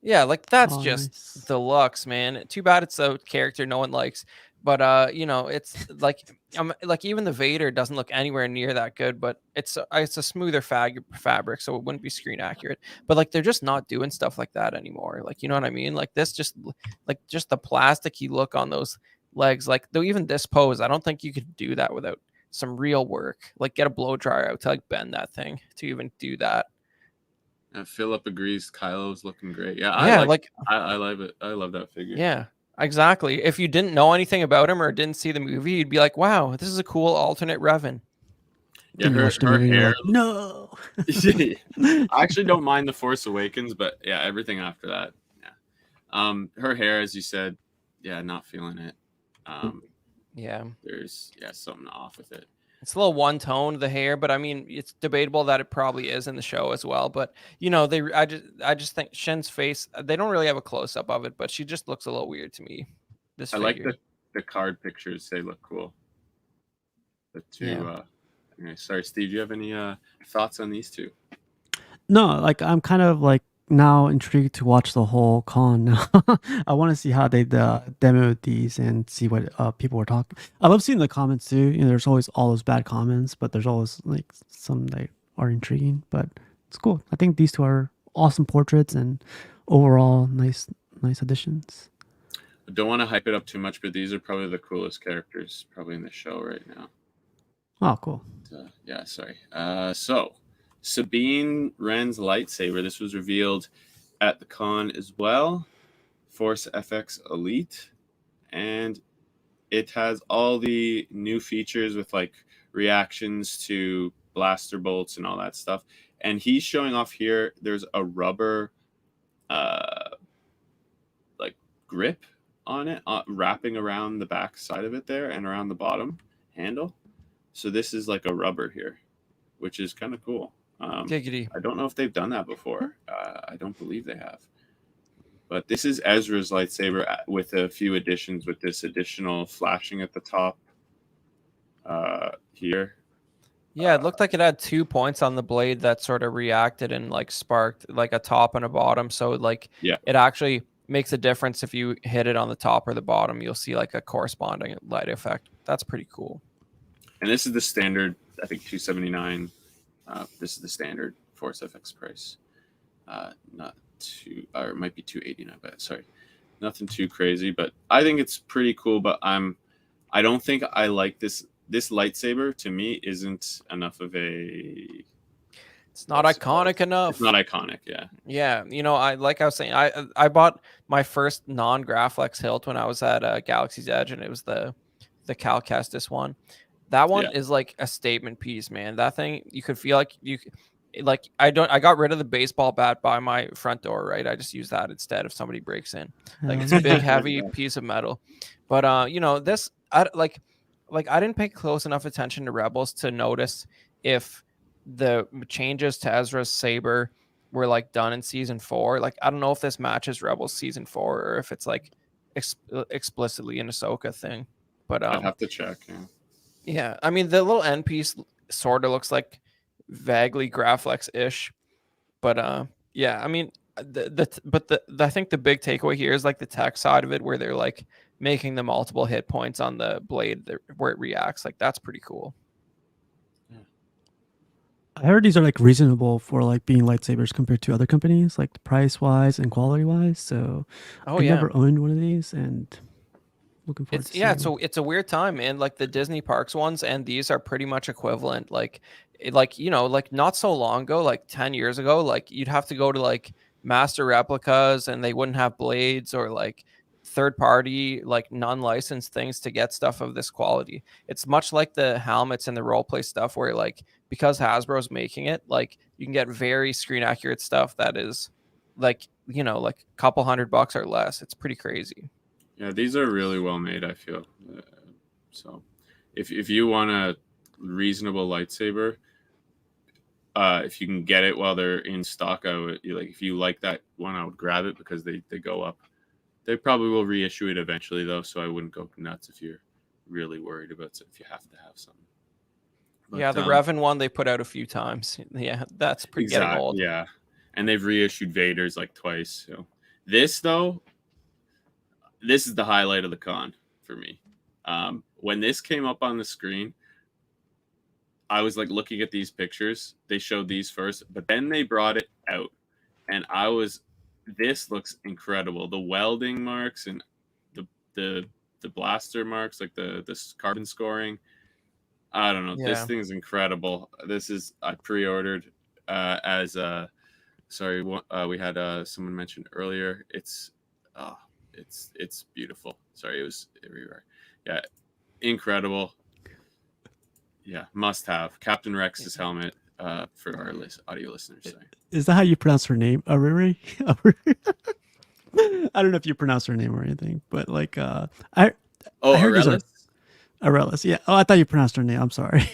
Yeah, like that's just deluxe, man. Too bad it's a character no one likes. But you know, it's like even the Vader doesn't look anywhere near that good, but it's a smoother fabric, so it wouldn't be screen accurate. But like they're just not doing stuff like that anymore. Like, you know what I mean? Like this just the plasticky look on those legs. Like though even this pose, I don't think you could do that without some real work. Like get a blow dryer out to like bend that thing to even do that. Philip agrees. Kylo's looking great. Yeah, I love it. I love that figure. Yeah, exactly. If you didn't know anything about him or didn't see the movie, you'd be like, "Wow, this is a cool alternate Revan." Yeah, her hair. Like, no, I actually don't mind the Force Awakens, but yeah, everything after that. Yeah, her hair, as you said, yeah, not feeling it. Yeah, there's something off with it. It's a little one tone, the hair, but I mean, it's debatable that it probably is in the show as well. But you know, I just think Shen's face, they don't really have a close up of it, but she just looks a little weird to me. This figure. Like the card pictures; they look cool. The two. Anyway, sorry, Steve. Do you have any thoughts on these two? No, like I'm kind of like now intrigued to watch the whole con now. I want to see how they demoed these and see what people were talking. I love seeing the comments too. You know, there's always all those bad comments, but there's always like some that are intriguing. But it's cool. I think these two are awesome portraits and overall nice additions. I don't want to hype it up too much, but these are probably the coolest characters probably in the show right now. Oh, cool. Yeah, sorry. So Sabine Wren's lightsaber. This was revealed at the con as well. Force FX Elite, and it has all the new features with like reactions to blaster bolts and all that stuff. And he's showing off here. There's a rubber, like grip on it, wrapping around the back side of it there and around the bottom handle. So this is like a rubber here, which is kind of cool. Giggity. I don't know if they've done that before. I don't believe they have. But this is Ezra's lightsaber with a few additions, with this additional flashing at the top here. Yeah, it looked like it had 2 points on the blade that sort of reacted and like sparked like a top and a bottom. So like it actually makes a difference if you hit it on the top or the bottom. You'll see like a corresponding light effect. That's pretty cool. And this is the standard, I think, $279. This is the standard Force FX price. Not too, or it might be $289, but sorry, nothing too crazy. But I think it's pretty cool. But I don't think I like this. This lightsaber to me isn't enough of a. It's not iconic enough. It's not iconic, yeah. Yeah, you know, I was saying, I bought my first non-Graflex hilt when I was at Galaxy's Edge, and it was the Cal Kestis one. That one is like a statement piece, man. That thing, you could feel like I got rid of the baseball bat by my front door, right? I just use that instead if somebody breaks in. Like it's a big, heavy piece of metal. But you know, this I didn't pay close enough attention to Rebels to notice if the changes to Ezra's saber were like done in season 4. Like I don't know if this matches Rebels season 4 or if it's like explicitly an Ahsoka thing. But I'd have to check. Yeah, I mean the little end piece sort of looks like vaguely Graflex-ish, but yeah, I mean I think the big takeaway here is like the tech side of it, where they're like making the multiple hit points on the blade where it reacts. Like that's pretty cool. I heard these are like reasonable for like being lightsabers compared to other companies, like price wise and quality wise. So I never owned one of these, and looking forward to seeing so it's a weird time, man. Like the Disney Parks ones and these are pretty much equivalent. Like you know, like not so long ago, like 10 years ago, like you'd have to go to like master replicas and they wouldn't have blades, or like third party, like non-licensed things to get stuff of this quality. It's much like the helmets and the role play stuff, where like because Hasbro's making it, like you can get very screen accurate stuff that is like, you know, like a couple $100 or less. It's pretty crazy. Yeah, these are really well made, I feel. So if you want a reasonable lightsaber, if you can get it while they're in stock, I would, like, if you like that one, I would grab it because they go up. They probably will reissue it eventually, though, so I wouldn't go nuts if you're really worried about it, if you have to have something. But, yeah, the Revan one they put out a few times. Yeah, that's pretty getting old. Yeah, and they've reissued Vader's like twice. So this, though, this is the highlight of the con for me. When this came up on the screen, I was like looking at these pictures. They showed these first, but then they brought it out, and this looks incredible. The welding marks and the blaster marks, like the carbon scoring. I don't know. Yeah. This thing's incredible. I pre-ordered sorry, we had someone mentioned earlier. It's beautiful. Sorry, it was everywhere. Yeah, incredible. Yeah, must have Captain Rex's helmet for our audio listeners. Sorry. Is that how you pronounce her name? Ariri? I don't know if you pronounce her name or anything, but like I heard Arelis. Yeah. Oh, I thought you pronounced her name. I'm sorry.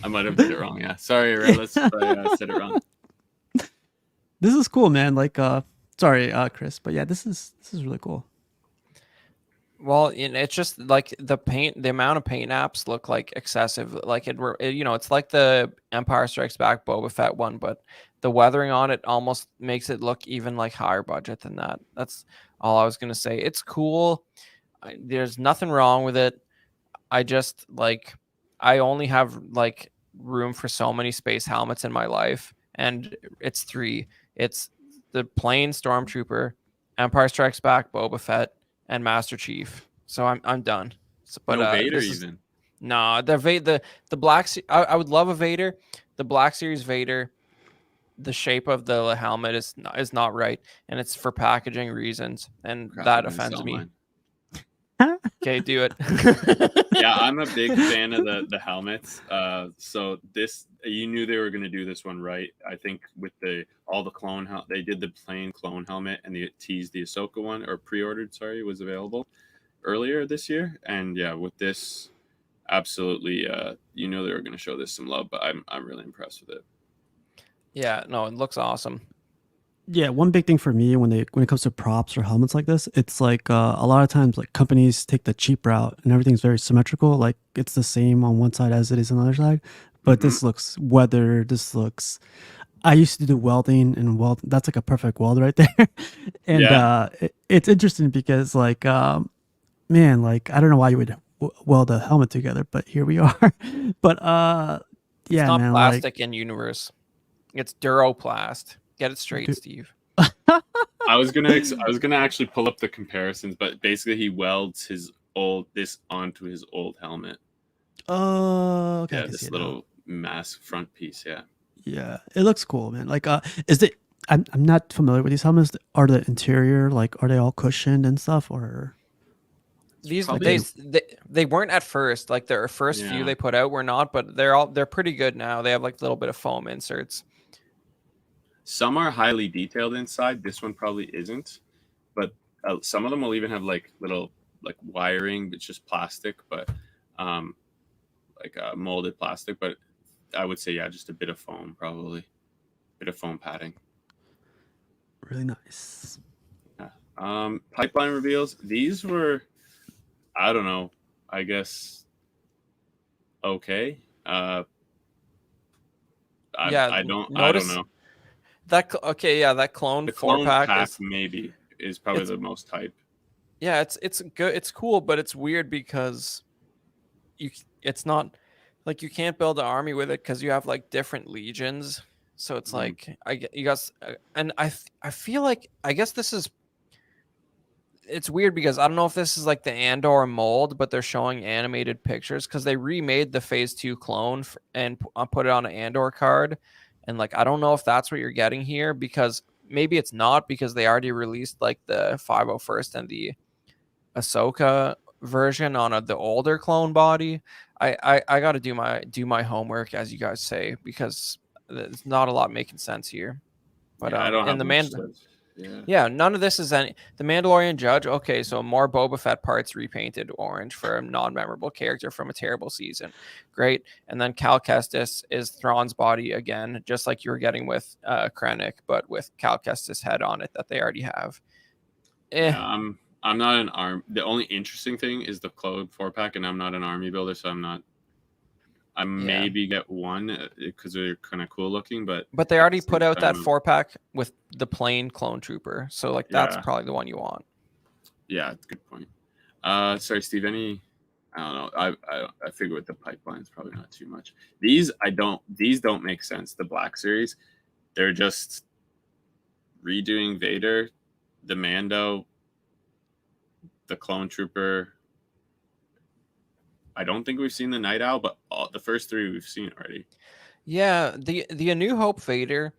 I might have did it wrong. Yeah. Sorry, Arelis, but I said it wrong. This is cool, man. Like, sorry, Chris, but yeah, this is really cool. Well, it's just like the amount of paint apps look like excessive. Like it you know, it's like the Empire Strikes Back Boba Fett one, but the weathering on it almost makes it look even like higher budget than that. That's all I was gonna say. It's cool. There's nothing wrong with it. I just like, I only have like room for so many space helmets in my life, and it's 3. It's the plain Stormtrooper, Empire Strikes Back Boba Fett, and Master Chief. So I'm done. But no Vader even. No, the Black. I would love a Vader. The Black Series Vader the shape of the helmet is not right, and it's for packaging reasons, and Crap, that I'm gonna offends sell me. mine. Okay, do it. Yeah, I'm a big fan of the helmets. So this, you knew they were going to do this one right. I think with all the clone they did the plain clone helmet, and they teased the Ahsoka one, or pre-ordered, sorry, was available earlier this year. And yeah, with this, absolutely, you know they were going to show this some love, but I'm really impressed with it. Yeah, no, it looks awesome. Yeah, one big thing for me when it comes to props or helmets like this, it's like a lot of times like companies take the cheap route and everything's very symmetrical. Like it's the same on one side as it is on the other side. But this looks weathered. This looks. I used to do welding, and that's like a perfect weld right there. And Yeah. it's interesting because like man, like I don't know why you would weld a helmet together, but here we are. But It's yeah, not man, plastic in universe. It's Duroplast. Get it straight, Dude. Steve. I was gonna actually pull up the comparisons, but basically he welds this onto his old helmet. Oh, okay. I Yeah, can see this it now. little mask front piece. Yeah. Yeah, it looks cool, man. Like, is it? I'm not familiar with these helmets. Are the interior like? Are they all cushioned and stuff, or? These Probably- they weren't at first. Like their first few Yeah. they put out were not, but they're pretty good now. They have like a little bit of foam inserts. Some are highly detailed inside. This one probably isn't, but some of them will even have like little like wiring. It's just plastic, but like molded plastic. But I would say just a bit of foam, probably, bit of foam padding. Really nice. Yeah. Pipeline reveals. These were, I don't know. I guess okay. I don't know. That clone The 4-pack clone pack is, maybe is probably the most hype. yeah, it's good. It's cool, but it's weird because it's not like you can't build an army with it because you have like different legions. So it's like you guys, and I feel like I guess this is. It's weird because I don't know if this is like the Andor mold, but they're showing animated pictures because they remade the Phase 2 clone and put it on an Andor card. And like, I don't know if that's what you're getting here because maybe it's not because they already released like the 501st and the Ahsoka version on the older clone body. I got to do my homework, as you guys say, because there's not a lot making sense here. But I don't have the much yeah, none of this is any. The Mandalorian Judge, okay, so more Boba Fett parts repainted orange for a non-memorable character from a terrible season. Great. And then Cal Kestis is Thrawn's body again, just like you were getting with Krennic, but with Cal Kestis' head on it that they already have. Yeah, I'm not an arm. The only interesting thing is the clone 4-pack, and I'm not an army builder, so I'm not. I maybe get one because they're kind of cool looking, but they already put out that 4-pack with the plain clone trooper, so like that's Yeah. probably the one you want. Yeah, good point. Sorry, Steve. Any? I don't know. I figure with the pipeline, it's probably not too much. These don't make sense. The Black Series, they're just redoing Vader, the Mando, the clone trooper. I don't think we've seen the Night Owl, but the first three we've seen already. Yeah, the A New Hope Vader,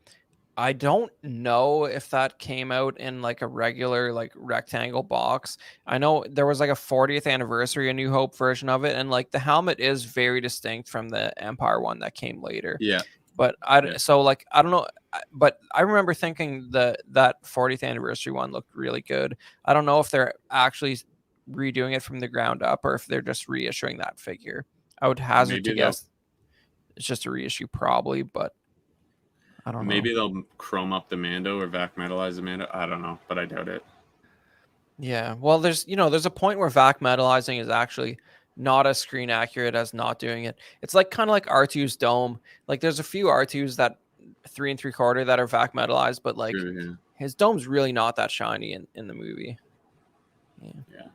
I don't know if that came out in like a regular like rectangle box. I know there was like a 40th anniversary A New Hope version of it, and like the helmet is very distinct from the Empire one that came later. Yeah. But so like I don't know, but I remember thinking that 40th anniversary one looked really good. I don't know if they're actually redoing it from the ground up or if they're just reissuing that figure. I would hazard to guess it's just a reissue probably, but I don't know. Maybe they'll chrome up the Mando or vac metalize the Mando. I don't know, but I doubt it. Yeah, well, there's a point where vac metalizing is actually not as screen accurate as not doing it. It's like kind of like R2's dome. Like there's a few R2s that 3 3/4 that are vac metalized, but like his dome's really not that shiny in the movie. Yeah.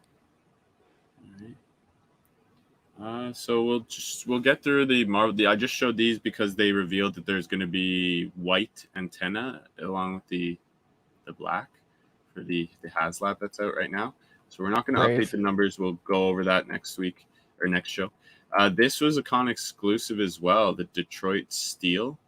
All right. So we'll get through the Marvel. I just showed these because they revealed that there's going to be white antenna along with the black for the HasLab that's out right now. So we're not going to update the numbers. We'll go over that next week or next show. This was a con exclusive as well, the Detroit Steel.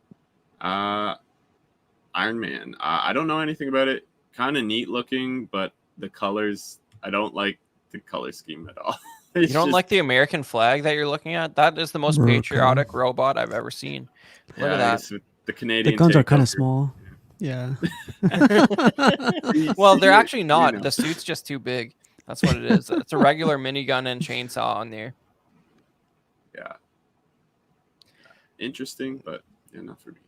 Iron Man. I don't know anything about it. Kind of neat looking, but the colors, I don't like the color scheme at all. You don't like the American flag that you're looking at? That is the most America. patriotic robot I've ever seen. Look at I that. guess the Canadian. The guns are kind takeover. of small. Yeah. Well, they're actually You not. know. The suit's just too big. That's what it is. It's a regular minigun and chainsaw on there. Yeah. Interesting, but yeah, not for me.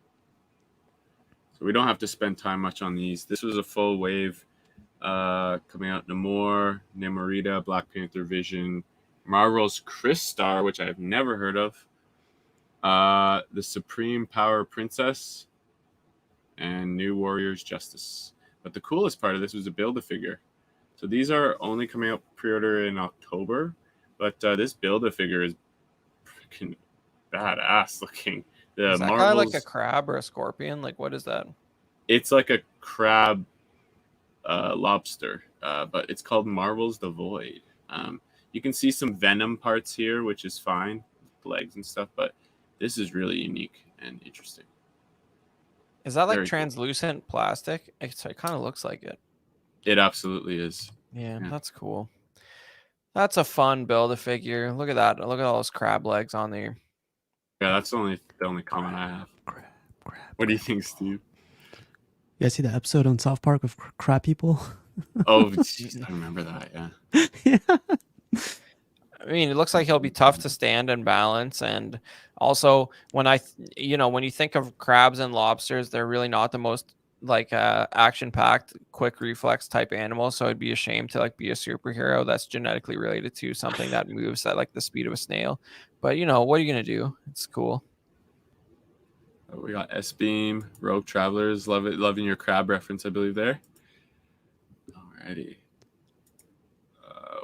So we don't have to spend time much on these. This was a full wave coming out. Namor, Namorita, Black Panther Vision, Marvel's Chris Star, which I have never heard of, the Supreme Power Princess, and New Warriors Justice. But the coolest part of this was a Build-A-Figure. So these are only coming out pre-order in October, but this Build-A-Figure is freaking badass looking. The Is that guy like a crab or a scorpion? Like, what is that? It's like a crab lobster, but it's called Marvel's The Void. You can see some venom parts here, which is fine, legs and stuff, but this is really unique and interesting. Is that like Very cool. translucent plastic? It kind of looks like it. It absolutely is. Yeah, Yeah. that's cool. That's a fun Build-A-Figure. Look at that. Look at all those crab legs on there. Yeah, that's the only comment I have. What do you think, Steve? You guys see the episode on South Park of crab people? Oh, jeez, I remember that. Yeah. Yeah. I mean, it looks like he'll be tough to stand and balance. And also, when when you think of crabs and lobsters, they're really not the most like action-packed, quick reflex type animals. So it'd be a shame to like be a superhero that's genetically related to something that moves at like the speed of a snail. But what are you gonna do? It's cool. We got S-Beam, Rogue Travelers. Loving your crab reference, I believe there. Alrighty.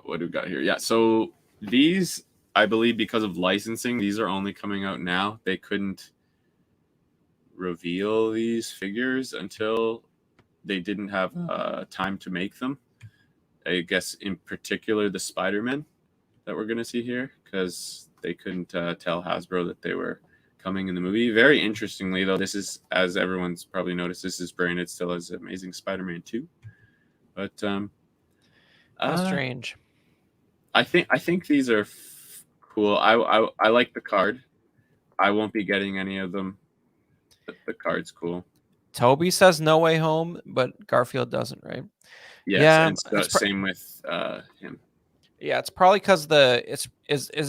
What do we got here? Yeah, so these, I believe, because of licensing, these are only coming out now. They couldn't reveal these figures until they didn't have time to make them. I guess in particular the Spider-Man that we're going to see here, because they couldn't tell Hasbro that they were coming in the movie. Very interestingly, though, this is, as everyone's probably noticed, this is branded still as Amazing Spider-Man 2. But How strange. I think these are cool. I like the card. I won't be getting any of them, but the card's cool. Toby says No Way Home, but Garfield doesn't, right? Yes, Yeah, and same with him. Yeah, it's probably because is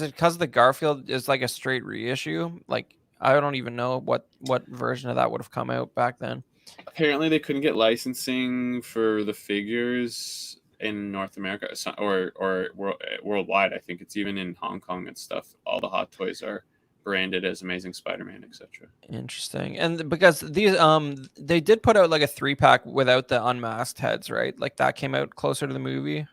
it because the Garfield is like a straight reissue? Like I don't even know what version of that would have come out back then. Apparently, they couldn't get licensing for the figures in North America or worldwide. I think it's even in Hong Kong and stuff. All the Hot Toys are branded as Amazing Spider-Man, etc. Interesting. And because these they did put out like a 3-pack without the unmasked heads, right? Like that came out closer to the movie.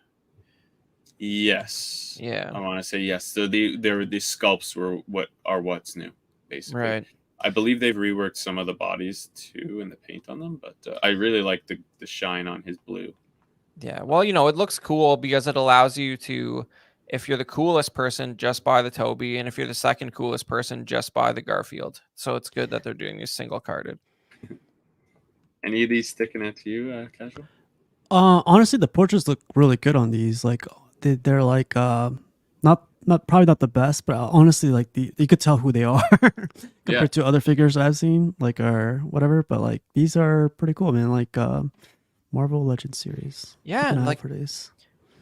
Yes. Yeah. I want to say yes. So the sculpts were what's new, basically. Right. I believe they've reworked some of the bodies too and the paint on them, but I really like the shine on his blue. Yeah. Well, it looks cool because it allows you to, if you're the coolest person, just buy the Toby, and if you're the second coolest person, just buy the Garfield. So it's good that they're doing these single carded. Any of these sticking out to you, Casual? Honestly, the portraits look really good on these. Like they're like not probably not the best, but honestly, like you could tell who they are compared to other figures I've seen, like or whatever. But like these are pretty cool, man. Like Marvel Legends series. Yeah, like for these.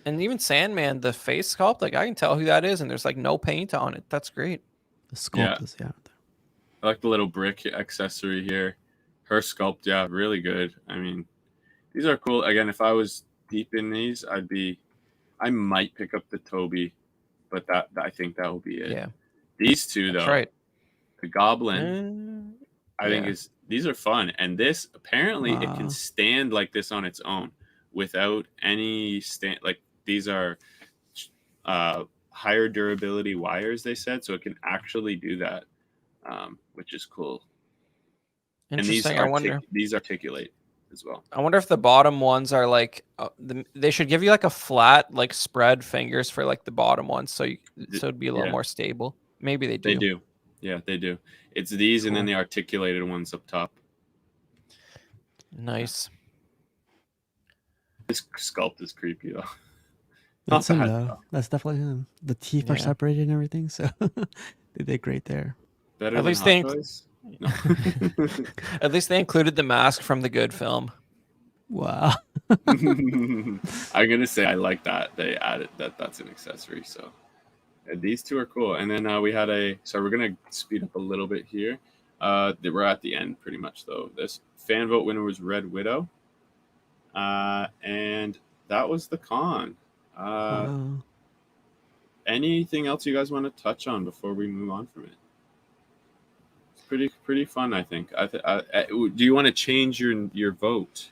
And even Sandman, the face sculpt, like I can tell who that is, and there's like no paint on it. That's great. The sculpt is I like the little brick accessory here. Her sculpt, really good. I mean, these are cool. Again, if I was deep in these, I might pick up the Toby, but I think that will be it. Yeah. These two though. That's right. The Goblin, I think these are fun, and this apparently it can stand like this on its own without any stand. Like these are higher durability wires, they said, so it can actually do that, which is cool. Interesting. And these articulate as well. I wonder if the bottom ones are like they should give you like a flat like spread fingers for like the bottom ones, so it'd be a little more stable. Maybe they do. They do. Yeah, they do. It's these and then the articulated ones up top. Nice. This sculpt is creepy though. That's Not him bad, though. though. That's definitely him. The teeth are Yeah. separated and everything, so they did great there. Better At than least Hot they- Toys? No. At least they included the mask from the good film. Wow. I'm gonna say I like that they added that. That's an accessory. So these two are cool. And then we had so we're gonna speed up a little bit here. We're at the end pretty much though. This fan vote winner was Red Widow, and that was the con. Wow. Anything else you guys want to touch on before we move on from it? It's pretty fun, I think. Do you want to change your vote?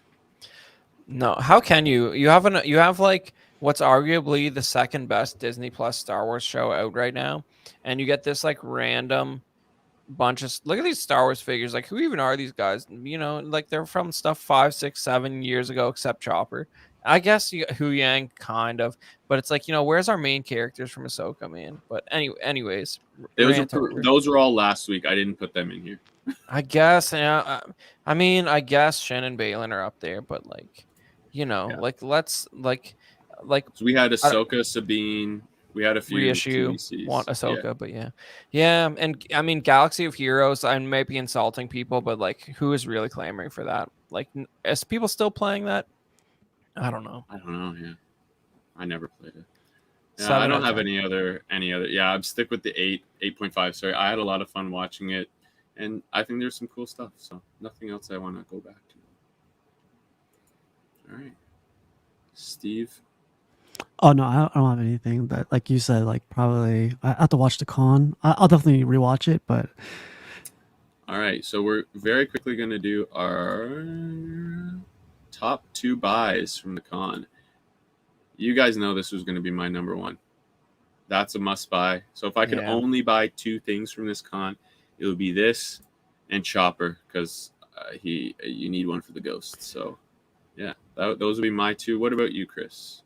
No, how can you? You have like what's arguably the second best Disney Plus Star Wars show out right now, and you get this like random bunch of look at these Star Wars figures. Like, who even are these guys? You know, like they're from stuff 5, 6, 7 years ago, except Chopper. I guess Hu Yang kind of, but it's like, where's our main characters from Ahsoka, man? But anyways, rant over. Those were all last week. I didn't put them in here. I guess, yeah. I mean, I guess Shin and Balin are up there, but like, like let's like So we had Ahsoka, Sabine. We had a few reissue TVCs. want Ahsoka, but yeah, and I mean, Galaxy of Heroes. I might be insulting people, but like, who is really clamoring for that? Like, is people still playing that? I don't know. Yeah, I never played it. Yeah, 7 I don't out of have 10. any other. Yeah, I'm stick with the 8.5. Sorry, I had a lot of fun watching it, and I think there's some cool stuff. So nothing else I want to go back to. All right, Steve. Oh no, I don't have anything. But like you said, like probably I have to watch the con. I'll definitely rewatch it. But All right, so we're very quickly going to do our top 2 buys from the con. You guys know this was going to be my number one. That's a must buy. So if I could only buy 2 things from this con, it would be this and Chopper, because you need one for the ghost. So yeah, those would be my 2. What about you, Chris?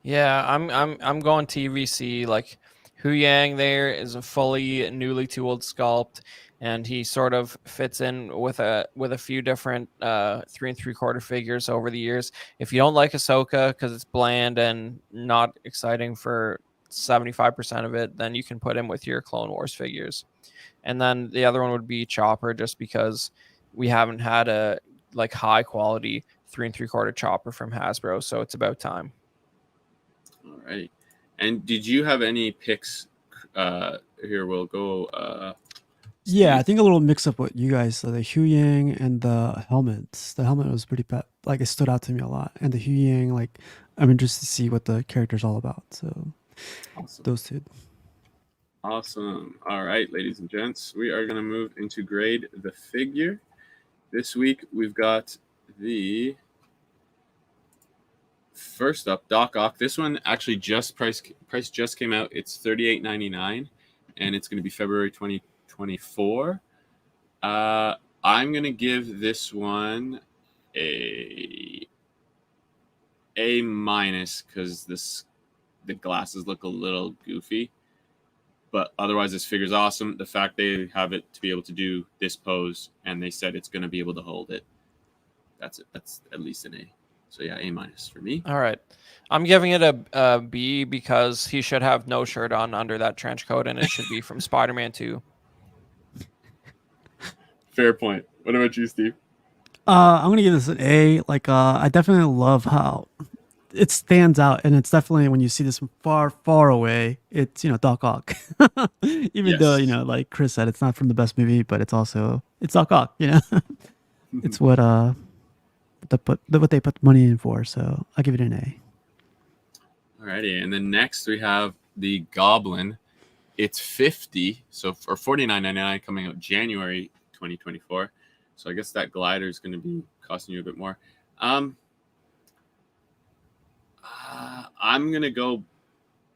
Yeah, I'm going TVC. Like, Hu Yang there is a fully newly tooled sculpt, and he sort of fits in with a few different 3 3/4 figures over the years. If you don't like Ahsoka because it's bland and not exciting for 75% of it, then you can put him with your Clone Wars figures. And then the other one would be Chopper, just because we haven't had a like high quality 3 3/4 Chopper from Hasbro, so it's about time. All right. And did you have any picks? Here we'll go. yeah, I think a little mix up with you guys. The Hu Yang and the helmets. The helmet was pretty bad. Like, it stood out to me a lot. And the Hu Yang, like, I'm interested to see what the character's all about. So Awesome. those 2. Awesome. All right, ladies and gents, we are going to move into grade the figure. This week we've got the first up, Doc Ock. This one actually price just came out. It's $38.99, and it's going to be February 2024. I'm going to give this one a minus because the glasses look a little goofy. But otherwise, this figure's awesome. The fact they have it to be able to do this pose, and they said it's going to be able to hold it. That's it. That's at least an A. So yeah, A minus for me. All right, I'm giving it a B because he should have no shirt on under that trench coat, and it should be from Spider-Man 2. Fair point. What about you, Steve? I'm gonna give this an A. Like, I definitely love how it stands out, and it's definitely when you see this from far away, it's Doc Ock. Even though like Chris said, it's not from the best movie, but it's Doc Ock. It's what they put money in for. So I'll give it an A. Alrighty, and then next we have the Goblin. It's $50, so for $49.99 coming out January 2024. So I guess that glider is going to be costing you a bit more. I'm going to go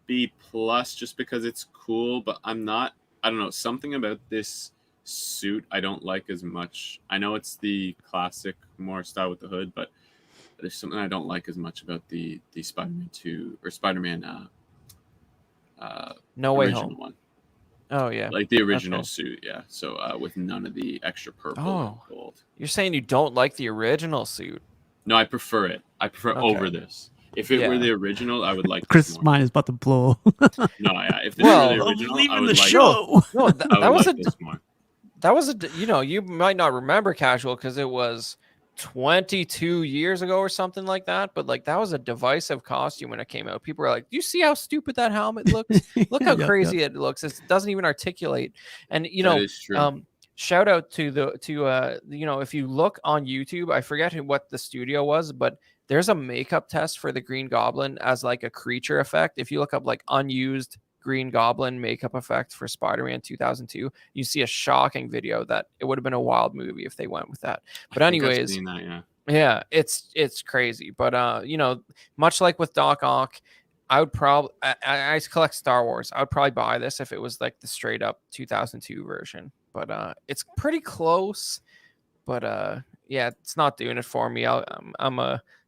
B plus just because it's cool, but I don't know, something about this suit I don't like as much. I know it's the classic more style with the hood, but there's something I don't like as much about the Spider-Man 2 or Spider-Man No Way original Home one. Oh yeah. Like the original Okay. suit, yeah. So with none of the extra purple and Oh, gold. you're saying you don't like the original suit? No, I prefer it. I prefer it over Okay. this. If it were Yeah. the original, I would like this Chris' more. mind is about to blow. No, yeah. If this were the Well, I'm original, I leaving would the like show. no, I that would was like this more. you know, you might not remember Casual because it was 22 years ago or something like that, but like that was a divisive costume when it came out. People were like, do you see how stupid that helmet looks? Look how Yep, crazy it looks. It doesn't even articulate. And you That know, is true. shout out to you know, if you look on YouTube, I forget what the studio was, but there's a makeup test for the Green Goblin as like a creature effect. If you look up like unused Green Goblin makeup effect for Spider-Man 2002, you see a shocking video that it would have been a wild movie if they went with that. But I think I've anyways, seen that, yeah. yeah, it's crazy. But you know, much like with Doc Ock, I would probably I collect Star Wars. I would probably buy this if it was like the straight up 2002 version. But it's pretty close. But yeah, it's not doing it for me. I'm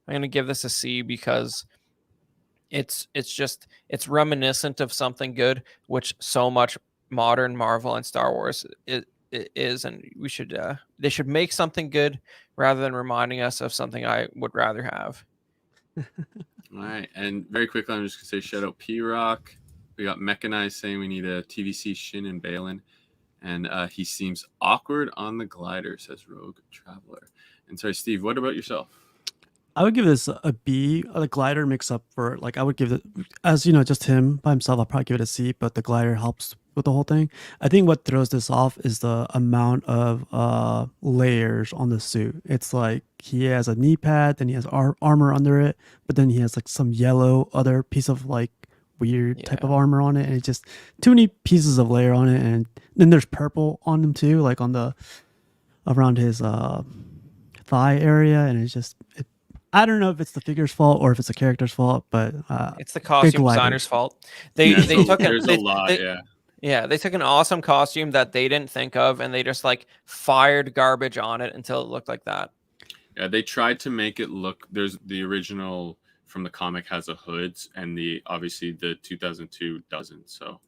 gonna give this a C because it's reminiscent of something good, which so much modern Marvel and Star Wars it is, and they should make something good rather than reminding us of something I would rather have. All right. And very quickly, I'm just going to say shout out P-Rock. We got Mechanized saying we need a TVC Shin and Balin. And he seems awkward on the glider, says Rogue Traveler. And sorry, Steve, what about yourself? I would give this a B. The glider makes up for like I would give it as you know just him by himself. I'll probably give it a C, but the glider helps with the whole thing. I think what throws this off is the amount of layers on the suit. It's like he has a knee pad, then he has armor under it, but then he has like some yellow other piece of like weird type of Yeah. armor on it, and it's just too many pieces of layer on it. And then there's purple on him too, like on the around his thigh area, and it's just I don't know if it's the figure's fault or if it's the character's fault, but It's the costume glider. designer's fault. They Yeah, they took there's a lot, yeah. yeah, they took an awesome costume that they didn't think of, and they just like fired garbage on it until it looked like that. Yeah, they tried to make it look. There's the original from the comic has a hood, and obviously the 2002 doesn't. So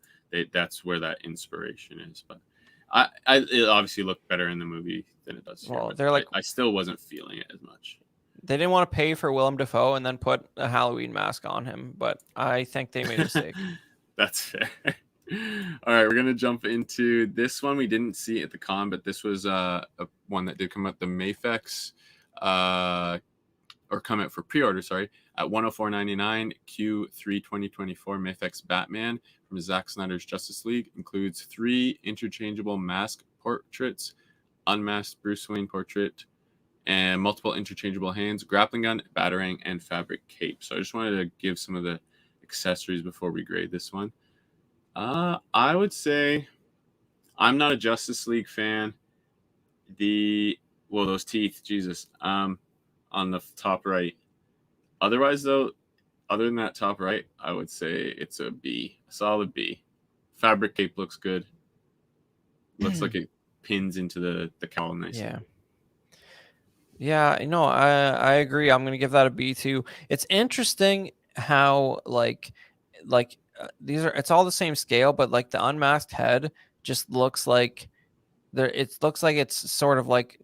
that's where that inspiration is. But it obviously looked better in the movie than it does here. Well, but they're like I still wasn't feeling it as much. they didn't want to pay for Willem Dafoe and then put a Halloween mask on him, but I think they made a mistake. That's fair. All right, we're gonna jump into this one. We didn't see at the con, but this was a one that did come out. The Mafex, or come out for pre-order. Sorry, at $104.99. Q3 2024 Mafex Batman from Zack Snyder's Justice League includes 3 interchangeable mask portraits, unmasked Bruce Wayne portrait, and multiple interchangeable hands, grappling gun, batarang, and fabric cape. So I just wanted to give some of the accessories before we grade this one. I would say I'm not a Justice League fan. Those teeth, Jesus. On the top right. Otherwise, though, other than that top right, I would say it's a B, a solid B. Fabric cape looks good. Looks like it pins into the cowl nicely. Yeah. Yeah, no, I agree. I'm gonna give that a B too. It's interesting how it's all the same scale, but like the unmasked head just looks like it looks like it's sort of like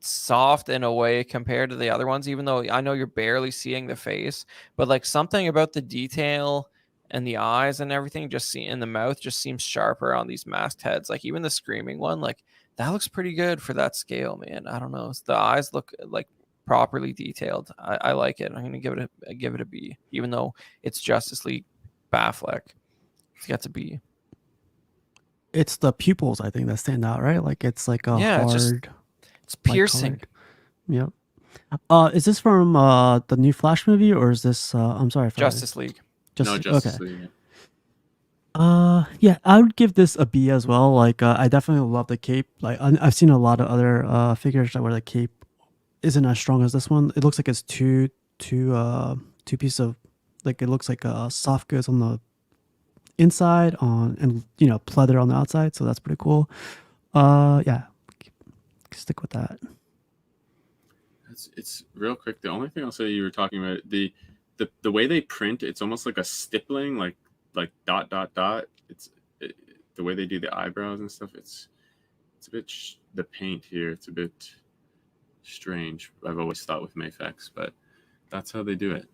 soft in a way compared to the other ones, even though I know you're barely seeing the face, but like something about the detail and the eyes and everything in the mouth just seems sharper on these masked heads. Like even the screaming one, like that looks pretty good for that scale, man. I don't know. The eyes look like properly detailed. I like it. I'm gonna give it a B, even though it's Justice League Batfleck. It's got to be. It's the pupils I think that stand out, right? Like it's like a Yeah, hard. It's piercing. Yep. Is this from the new Flash movie or is this? I'm sorry. Justice League. Justice okay. League. Yeah, I would give this a B as well. Like, I definitely love the cape. Like, I've seen a lot of other figures that where the cape isn't as strong as this one. It looks like it's two pieces of like it looks like soft goods on the inside and pleather on the outside. So that's pretty cool. Yeah, stick with that. It's real quick. The only thing I'll say, you were talking about the way they print. It's almost like a stippling, like dot. the way they do the eyebrows and stuff, it's a bit the paint here. It's a bit strange. I've always thought with Mafex, but that's how they do it.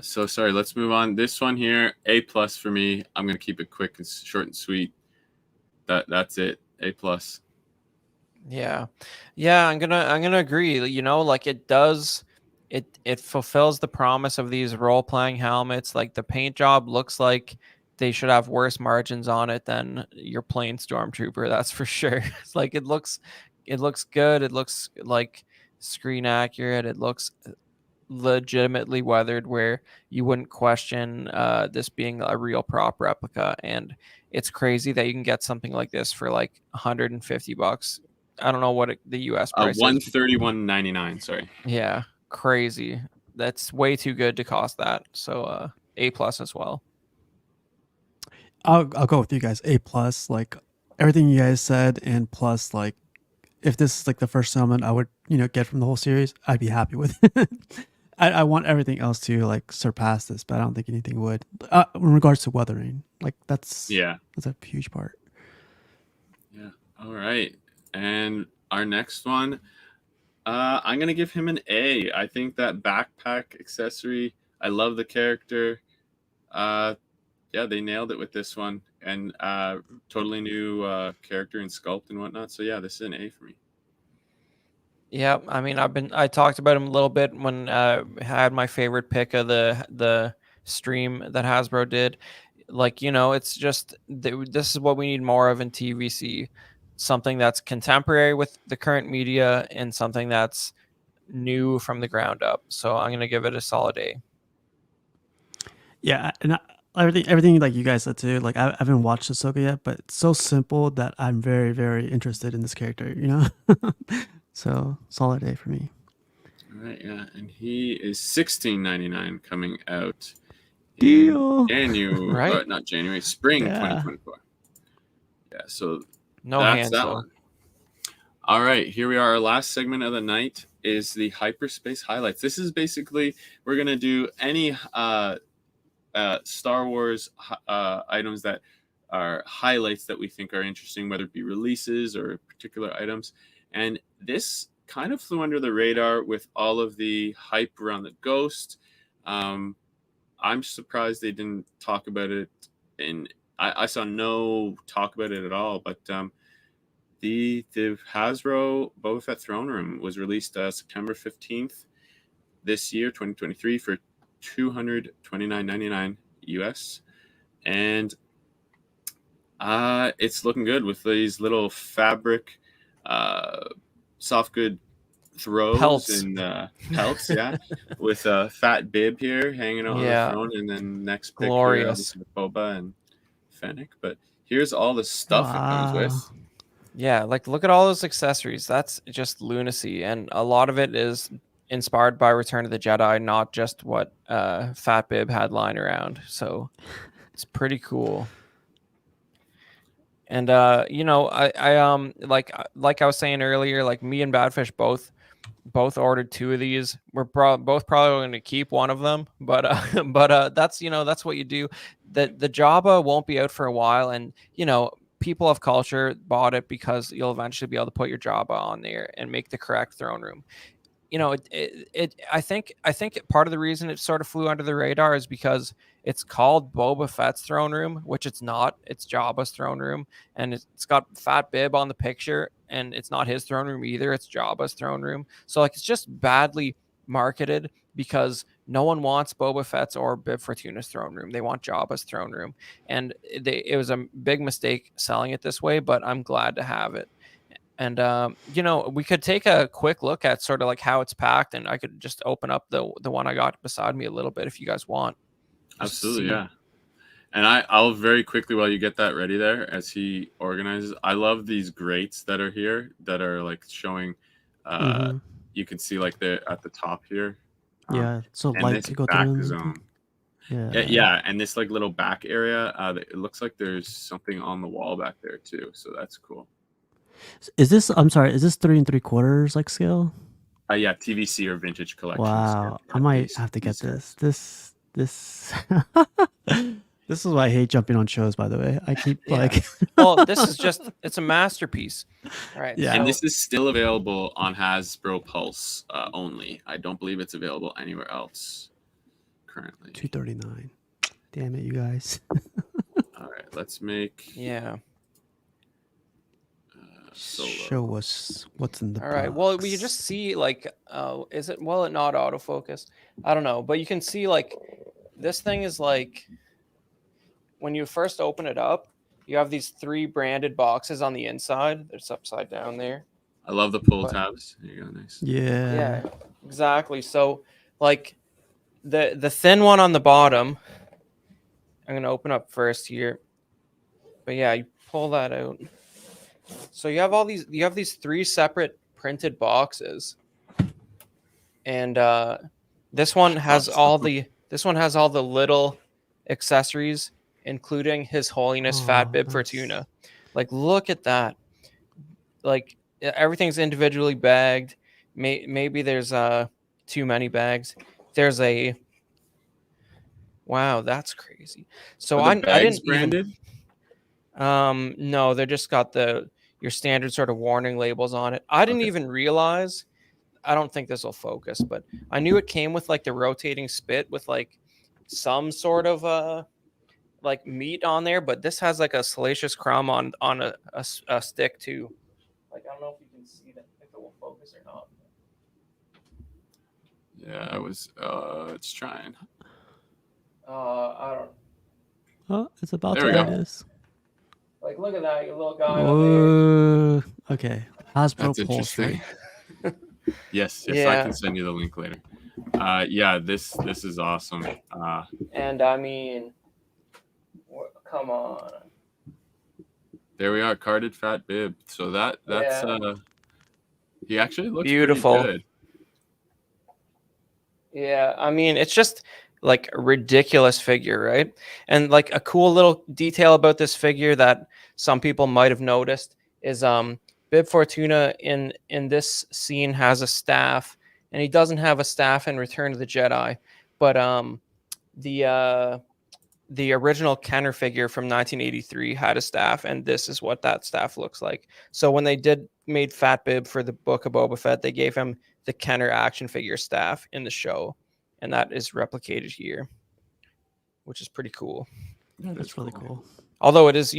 So sorry, let's move on. This one here, A+ for me. I'm gonna keep it quick and short and sweet. That's it. A+. Yeah, I'm gonna agree. You know, like it does, it fulfills the promise of these role playing helmets. Like the paint job looks like they should have worse margins on it than your plain Stormtrooper. That's for sure. It's like it looks good. It looks like screen accurate. It looks legitimately weathered where you wouldn't question this being a real prop replica. And it's crazy that you can get something like this for like $150. I don't know what the US price is. $131.99. Sorry. Yeah, crazy. That's way too good to cost that. So A+ as well. I'll go with you guys. A+, like everything you guys said, and plus, like if this is like the first summon I would get from the whole series, I'd be happy with it. I want everything else to like surpass this, but I don't think anything would. In regards to weathering, like that's a huge part. Yeah. All right. And our next one, I'm gonna give him an A. I think that backpack accessory, I love the character. Yeah, they nailed it with this one, and totally new character and sculpt and whatnot. So yeah, this is an A for me. Yeah, I mean, I talked about him a little bit when I had my favorite pick of the stream that Hasbro did. Like, it's just this is what we need more of in TVC. Something that's contemporary with the current media and something that's new from the ground up. So I'm going to give it a solid A. Yeah, and everything like you guys said too. Like I haven't watched Ahsoka yet, but it's so simple that I'm very, very interested in this character. So solid A for me. All right, yeah, and he is $16.99 coming out. Deal. January, right? Not January, spring 2024. Yeah, so no that's hands that though. one. All right, here we are. Our last segment of the night is the hyperspace highlights. This is basically we're gonna do any Star Wars items that are highlights that we think are interesting, whether it be releases or particular items. And this kind of flew under the radar with all of the hype around the Ghost. I'm surprised they didn't talk about it, and I saw no talk about it at all. But the Hasbro Boba Fett Throne Room was released September 15th this year, 2023, for $229.99 US, and it's looking good with these little fabric soft good throws Pelts. and pelts, yeah, with a fat bib here hanging out on the throne, and then next pick here, obviously with Boba and Fennec. But here's all the stuff it comes with. Yeah, like look at all those accessories. That's just lunacy, and a lot of it is inspired by Return of the Jedi, not just what Fat Bib had lying around. So it's pretty cool. And I like I was saying earlier, like me and Badfish both ordered 2 of these. We're both probably going to keep one of them, but that's that's what you do. The Jabba won't be out for a while, and people of culture bought it because you'll eventually be able to put your Jabba on there and make the correct throne room. I think part of the reason it sort of flew under the radar is because it's called Boba Fett's throne room, which it's not. It's Jabba's throne room, and it's got Fat Bib on the picture, and it's not his throne room either. It's Jabba's throne room. So like it's just badly marketed because no one wants Boba Fett's or Bib Fortuna's throne room. They want Jabba's throne room, and it was a big mistake selling it this way. But I'm glad to have it. And, we could take a quick look at sort of like how it's packed, and I could just open up the one I got beside me a little bit if you guys want. Absolutely, yeah. And I'll very quickly, while you get that ready there, as he organizes, I love these grates that are here that are like showing, you can see like they're at the top here. Yeah, so light to go through them. Yeah, and this like little back area, it looks like there's something on the wall back there too, so that's cool. Is this 3 3/4 like scale? Yeah, TVC or vintage collection. Wow, scale. I might have to get this. This This is why I hate jumping on shows. By the way, I keep Yeah. like. Well, this is it's a masterpiece. All right. Yeah. And so- this is still available on Hasbro Pulse only. I don't believe it's available anywhere else currently. 239. Damn it, you guys. All right, let's make yeah. solo. Show us what's in the All right. Well, we box. just see like, is it? Will it not autofocus? I don't know, but you can see like, this thing is like, when you first open it up, you have these 3 branded boxes on the inside. It's upside down there. I love the pull But- tabs. There you go, nice. Yeah. Yeah, exactly. So like, the thin one on the bottom. I'm gonna open up first here, but yeah, you pull that out. So you have these 3 separate printed boxes, and this one has all the little accessories, including His Holiness Fat Oh, Bib that's- Fortuna. Like, look at that! Like, everything's individually bagged. Maybe there's too many bags. There's a wow, that's crazy. So Are the I bags didn't even. branded? No, they're just got your standard sort of warning labels on it. I didn't Okay. even realize. I don't think this will focus, but I knew it came with like the rotating spit with like some sort of like meat on there, but this has like a salacious crumb on a stick too. Like, I don't know if you can see that, if it will focus or not. Yeah, I was. It's trying. I don't Oh, it's about There we to go. do this. like. Look at that, you little guy up there. Oh, okay. Hasbro That's Pulse, right? interesting. Yes, I Yeah. can send you the link later. Yeah, this is awesome. And I mean, come on. There we are, carded fat bib. So that's Yeah. he actually looks Beautiful. pretty good. Yeah, I mean, it's just like a ridiculous figure, right? And like a cool little detail about this figure that some people might have noticed is Bib Fortuna in this scene has a staff, and he doesn't have a staff in Return of the Jedi, but the original Kenner figure from 1983 had a staff, and this is what that staff looks like. So when they made Fat Bib for the Book of Boba Fett, they gave him the Kenner action figure staff in the show, and that is replicated here, which is pretty cool. That's really cool. Although it is,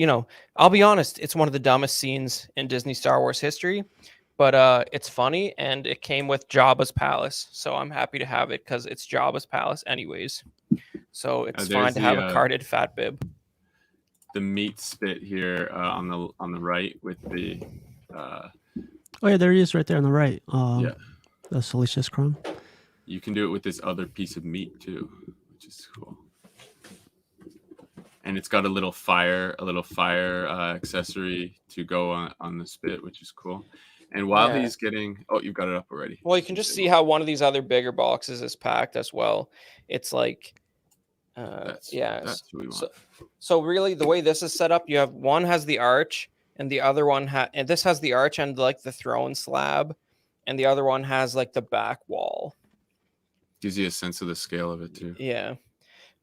I'll be honest, it's one of the dumbest scenes in Disney Star Wars history, but it's funny, and it came with Jabba's palace, so I'm happy to have it because it's Jabba's palace anyways. So it's There's fine to have the, a carded Fat Bib. The meat spit here on the right with the Oh yeah, there he is right there on the right. Yeah. The salacious crumb. you can do it with this other piece of meat too, which is cool. And it's got a little fire accessory to go on the spit, which is cool. And while Yeah. he's getting, oh, you've got it up already. Well, you can just see how one of these other bigger boxes is packed as well. It's like, That's what we want. So really, the way this is set up, you have one has the arch, and the other one and this has the arch and like the throne slab, and the other one has like the back wall. Gives you a sense of the scale of it too. Yeah.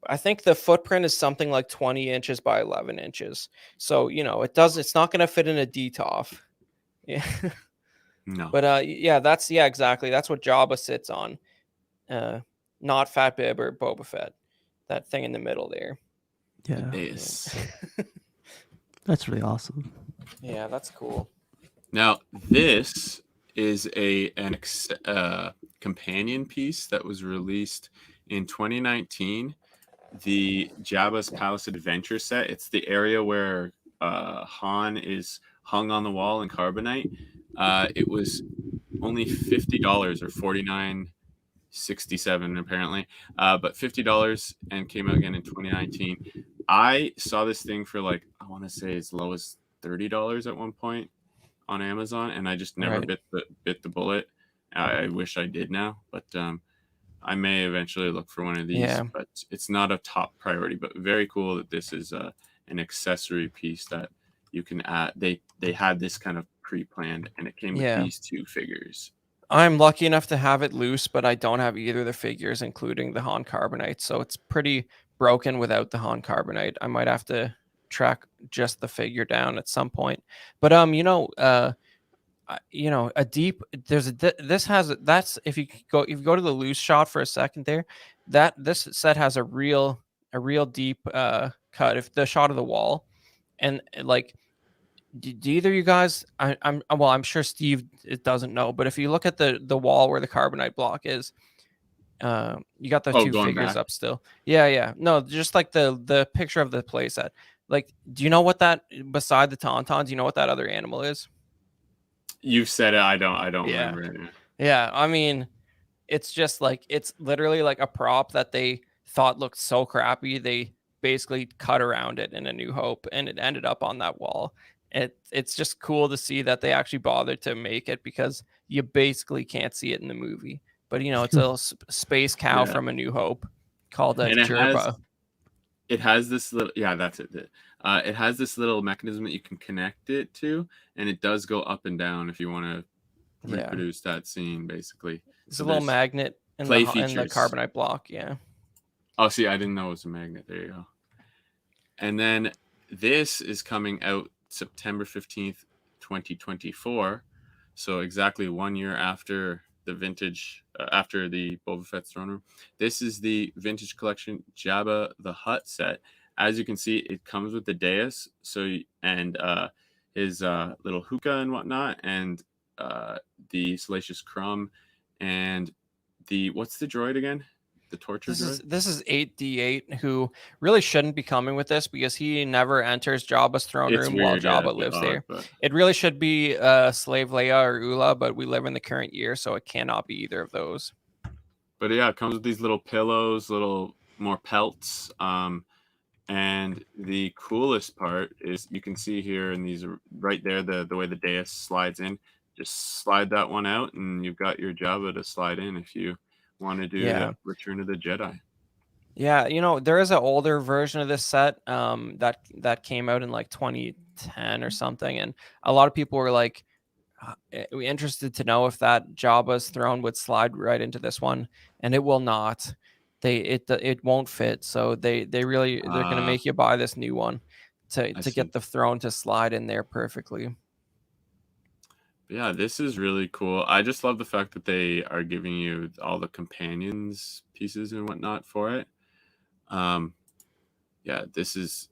I think the footprint is something like 20 inches by 11 inches. So, it's not going to fit in a DTOF. Yeah. No. But exactly. That's what Jabba sits on. Not Fat Bib or Boba Fett. That thing in the middle there. Yeah, Yes. that's really awesome. Yeah, that's cool. Now this is an companion piece that was released in 2019. The Jabba's Palace Adventure set. It's the area where Han is hung on the wall in carbonite. It was only $50 or $49.67 apparently, but $50 and came out again in 2019. I saw this thing for like, I want to say as low as $30 at one point on Amazon, and I just never Right. bit the bullet. I wish I did now, but I may eventually look for one of these. Yeah. But it's not a top priority. But very cool that this is an accessory piece that you can add. They had this kind of pre-planned, and it came with Yeah. these two figures. I'm lucky enough to have it loose, but I don't have either of the figures, including the Han Carbonite. So it's pretty broken without the Han Carbonite. I might have to track just the figure down at some point. But a deep this has that's if you go to the loose shot for a second there, that this set has a real deep cut. If the shot of the wall, and like, do either of you guys, I'm sure Steve it doesn't know, but if you look at the wall where the carbonite block is, you got the two going figures back. up still. Yeah. No, just like the picture of the playset. Like, do you know what that, beside the tauntaun, do you know what that other animal is? You've said it. I don't Yeah. remember it. Yeah, I mean, it's just like, it's literally like a prop that they thought looked so crappy, they basically cut around it in A New Hope, and it ended up on that wall. It's just cool to see that they actually bothered to make it, because you basically can't see it in the movie. But it's a little space cow Yeah. from A New Hope called a And Jerba. it has this little, that's it. It has this little mechanism that you can connect it to, and it does go up and down if you want to reproduce that scene, basically. It's a little magnet in the carbonite block. Yeah. Oh, see, I didn't know it was a magnet. There you go. And then this is coming out September 15th, 2024. So exactly 1 year after the vintage, after the Boba Fett's throne room. This is the vintage collection Jabba the Hutt set. As you can see, it comes with the dais, and his little hookah and whatnot, and the Salacious Crumb, and what's the droid again? The torture droid? This is 8D8, who really shouldn't be coming with this, because he never enters Jabba's throne room while Jabba lives there. But it really should be Slave Leia or Ula, but we live in the current year, so it cannot be either of those. But yeah, it comes with these little pillows, little more pelts. And the coolest part is, you can see here in these right there, the way the dais slides in. Just slide that one out, and you've got your Jabba to slide in if you want to do the Return of the Jedi. Yeah, there is an older version of this set that came out in like 2010 or something, and a lot of people were like interested to know if that Jabba's throne would slide right into this one, and it will not. It won't fit, so they're going to make you buy this new one to get the throne to slide in there perfectly. Yeah, this is really cool. I just love the fact that they are giving you all the companions pieces and whatnot for it. Yeah, this is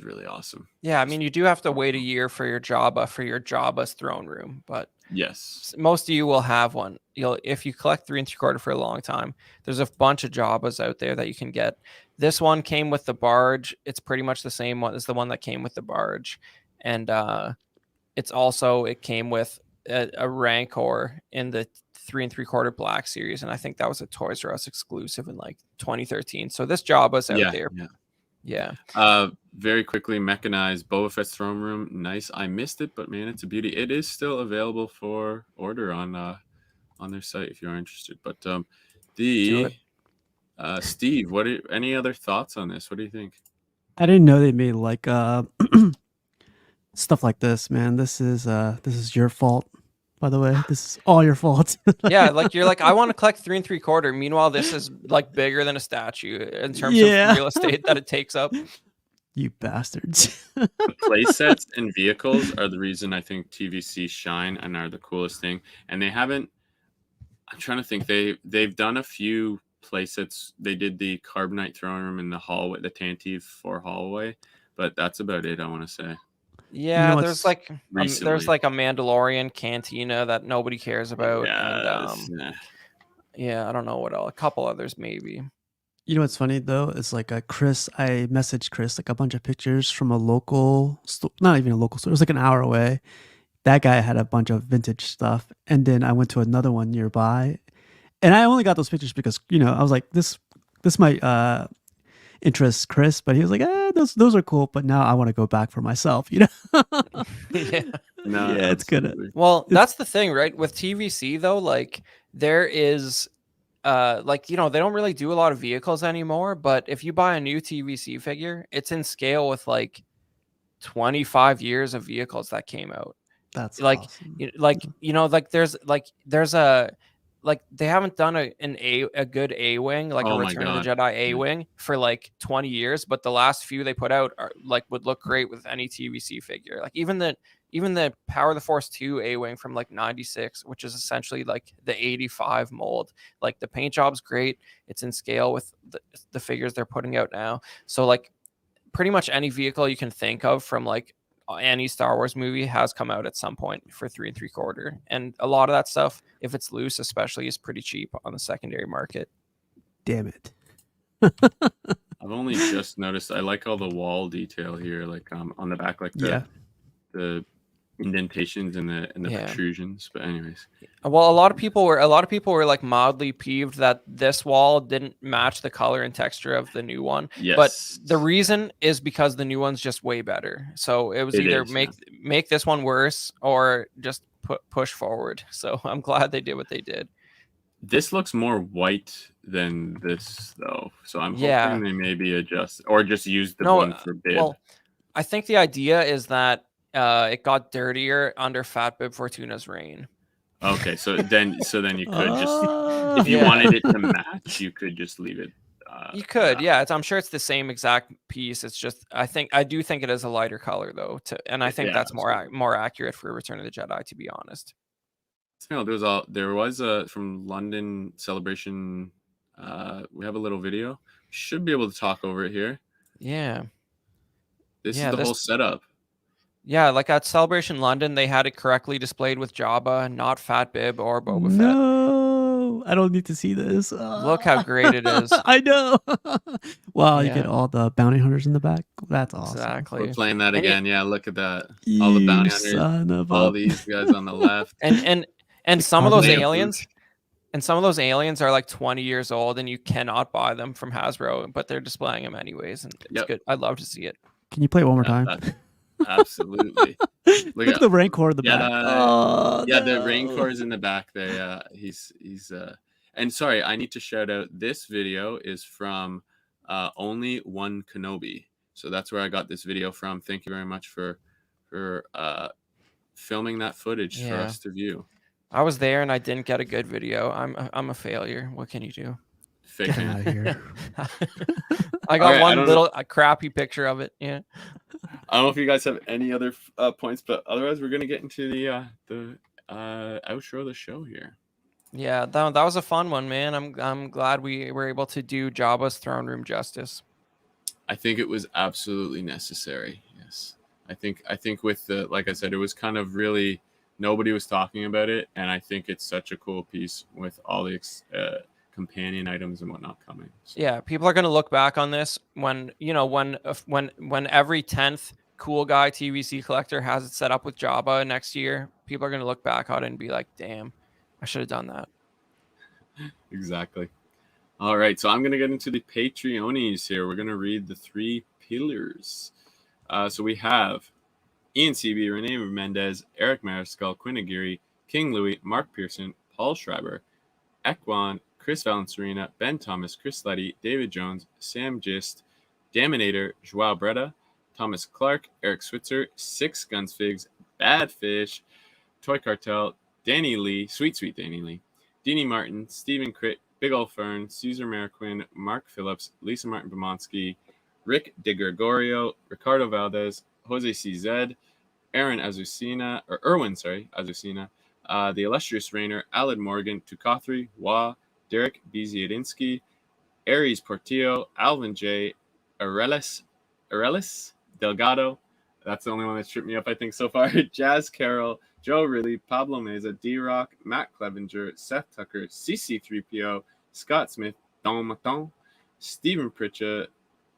really awesome. Yeah, I mean, you do have to wait a year for your Jabba's throne room, but yes, most of you will have one. If you collect 3 3/4 for a long time, there's a bunch of Jabbas out there that you can get. This one came with the barge. It's pretty much the same one as the one that came with the barge, and it came with a Rancor in the 3 3/4 Black series, and I think that was a Toys R Us exclusive in like 2013. So this Jabba's out there. Yeah. Very quickly, mechanized Boba Fett's throne room. Nice. I missed it, but man, it's a beauty. It is still available for order on their site if you're interested. But Steve, any other thoughts on this? What do you think? I didn't know they made like stuff like this, man. This is your fault, by the way. This is all your fault. Yeah, like you're like, I want to collect 3 3/4. Meanwhile, this is like bigger than a statue in terms of real estate that it takes up. You bastards. The play sets and vehicles are the reason I think TVC shine and are the coolest thing. And they haven't, I'm trying to think, they've done a few play sets. They did the Carbonite throne room in the hallway, the Tantive 4 hallway, but that's about it, I want to say. Yeah, there's like a Mandalorian cantina that nobody cares about. Yes. And yeah, I don't know what else. A couple others maybe. You know what's funny though? It's like I messaged Chris like a bunch of pictures from a local store, not even a local store. It was like an hour away. That guy had a bunch of vintage stuff, and then I went to another one nearby, and I only got those pictures because I was like, this might interest Chris, but he was like, those are cool, but now I want to go back for myself, Yeah. No, yeah, it's good. Well, that's the thing, right? With TVC though, like there is they don't really do a lot of vehicles anymore, but if you buy a new TVC figure, it's in scale with like 25 years of vehicles that came out. That's like awesome. there's a they haven't done a good A-wing, like a Oh my Return of the God. Jedi A-wing for like 20 years, but the last few they put out are like would look great with any TVC figure. Like even the Power of the Force 2 A-wing from like 96, which is essentially like the 85 mold. Like the paint job's great. It's in scale with the figures they're putting out now. So like pretty much any vehicle you can think of from like any Star Wars movie has come out at some point for 3 3/4, and a lot of that stuff, if it's loose especially, is pretty cheap on the secondary market. Damn it. I've only just noticed. I like all the wall detail here, like on the back, like the indentations and the Yeah. protrusions. But anyways, Well, a lot of people were like mildly peeved that this wall didn't match the color and texture of the new one. yes, But the reason is because the new one's just way better. So it was either make this one worse or just push forward. So I'm glad they did what they did. This looks more white than this though, so I'm Yeah. hoping they maybe adjust or just use the No, one for bib. well, I think the idea is that it got dirtier under Fat Bib Fortuna's reign. Okay, so then you could just, if you Yeah. wanted it to match, you could just leave it. You could, yeah. I'm sure it's the same exact piece. It's just I do think it is a lighter color though, and I think Yeah, that's more accurate for Return of the Jedi, to be honest. No, there was a from London Celebration. We have a little video. Should be able to talk over it here. Yeah. This is the whole setup. Yeah, like at Celebration London, they had it correctly displayed with Jabba, not Fat Bib or Boba Fett. No, I don't need to see this. Look how great it is. I know. Wow, you Yeah. get all the bounty hunters in the back. That's awesome. Exactly. We're playing that And again. Yeah, look at that. You All the bounty hunters, son of all a- these guys on the left. And some of those Lamp aliens, and some of those aliens are like 20 years old, and you cannot buy them from Hasbro, but they're displaying them anyways, and it's good. I'd love to see it. Can you play it one more time? Absolutely. Look at the Rancor in the back. The Rancor is in the back there. He's and sorry, I need to shout out, this video is from Only One Kenobi. So that's where I got this video from. Thank you very much for filming that footage for us to view. I was there and I didn't get a good video. I'm a failure. What can you do? Get out of here. I got one little crappy picture of it. Yeah. I don't know if you guys have any other points, but otherwise we're gonna get into the outro of the show here. Yeah, that was a fun one, man. I'm glad we were able to do Jabba's throne room justice. I think it was absolutely necessary. Yes, I think with the, like I said, it was kind of really, nobody was talking about it, and I think it's such a cool piece with all the companion items and whatnot coming. So. Yeah, people are going to look back on this when every 10th cool guy TVC collector has it set up with Jabba next year. People are going to look back on it and be like, damn, I should have done that. Exactly. All right, so I'm going to get into the Patreonies here. We're going to read the 3 pillars. So we have Ian CB, Renee Mendez, Eric Mariscal, Quinn Aguirre, King Louis, Mark Pearson, Paul Schreiber, Ekwan, Chris Valencerina, Ben Thomas, Chris Letty, David Jones, Sam Gist, Daminator, Joao Breda, Thomas Clark, Eric Switzer, Six Gunsfigs, Bad Fish, Toy Cartel, Danny Lee, Sweet Danny Lee, Deanie Martin, Stephen Crit, Big Ol' Fern, Caesar Mariquin, Mark Phillips, Lisa Martin Bomonsky, Rick DeGregorio, Ricardo Valdez, Jose CZ, Erwin Azucena, the Illustrious Rainer, Alad Morgan, Tukathri, Wah, Derek Biziadinsky, Aries Portillo, Alvin J, Arelis Delgado, that's the only one that tripped me up, I think, so far, Jazz Carroll, Joe Ridley, Pablo Meza, D-Rock, Matt Clevenger, Seth Tucker, CC3PO, Scott Smith, Don Maton, Stephen Pritchett,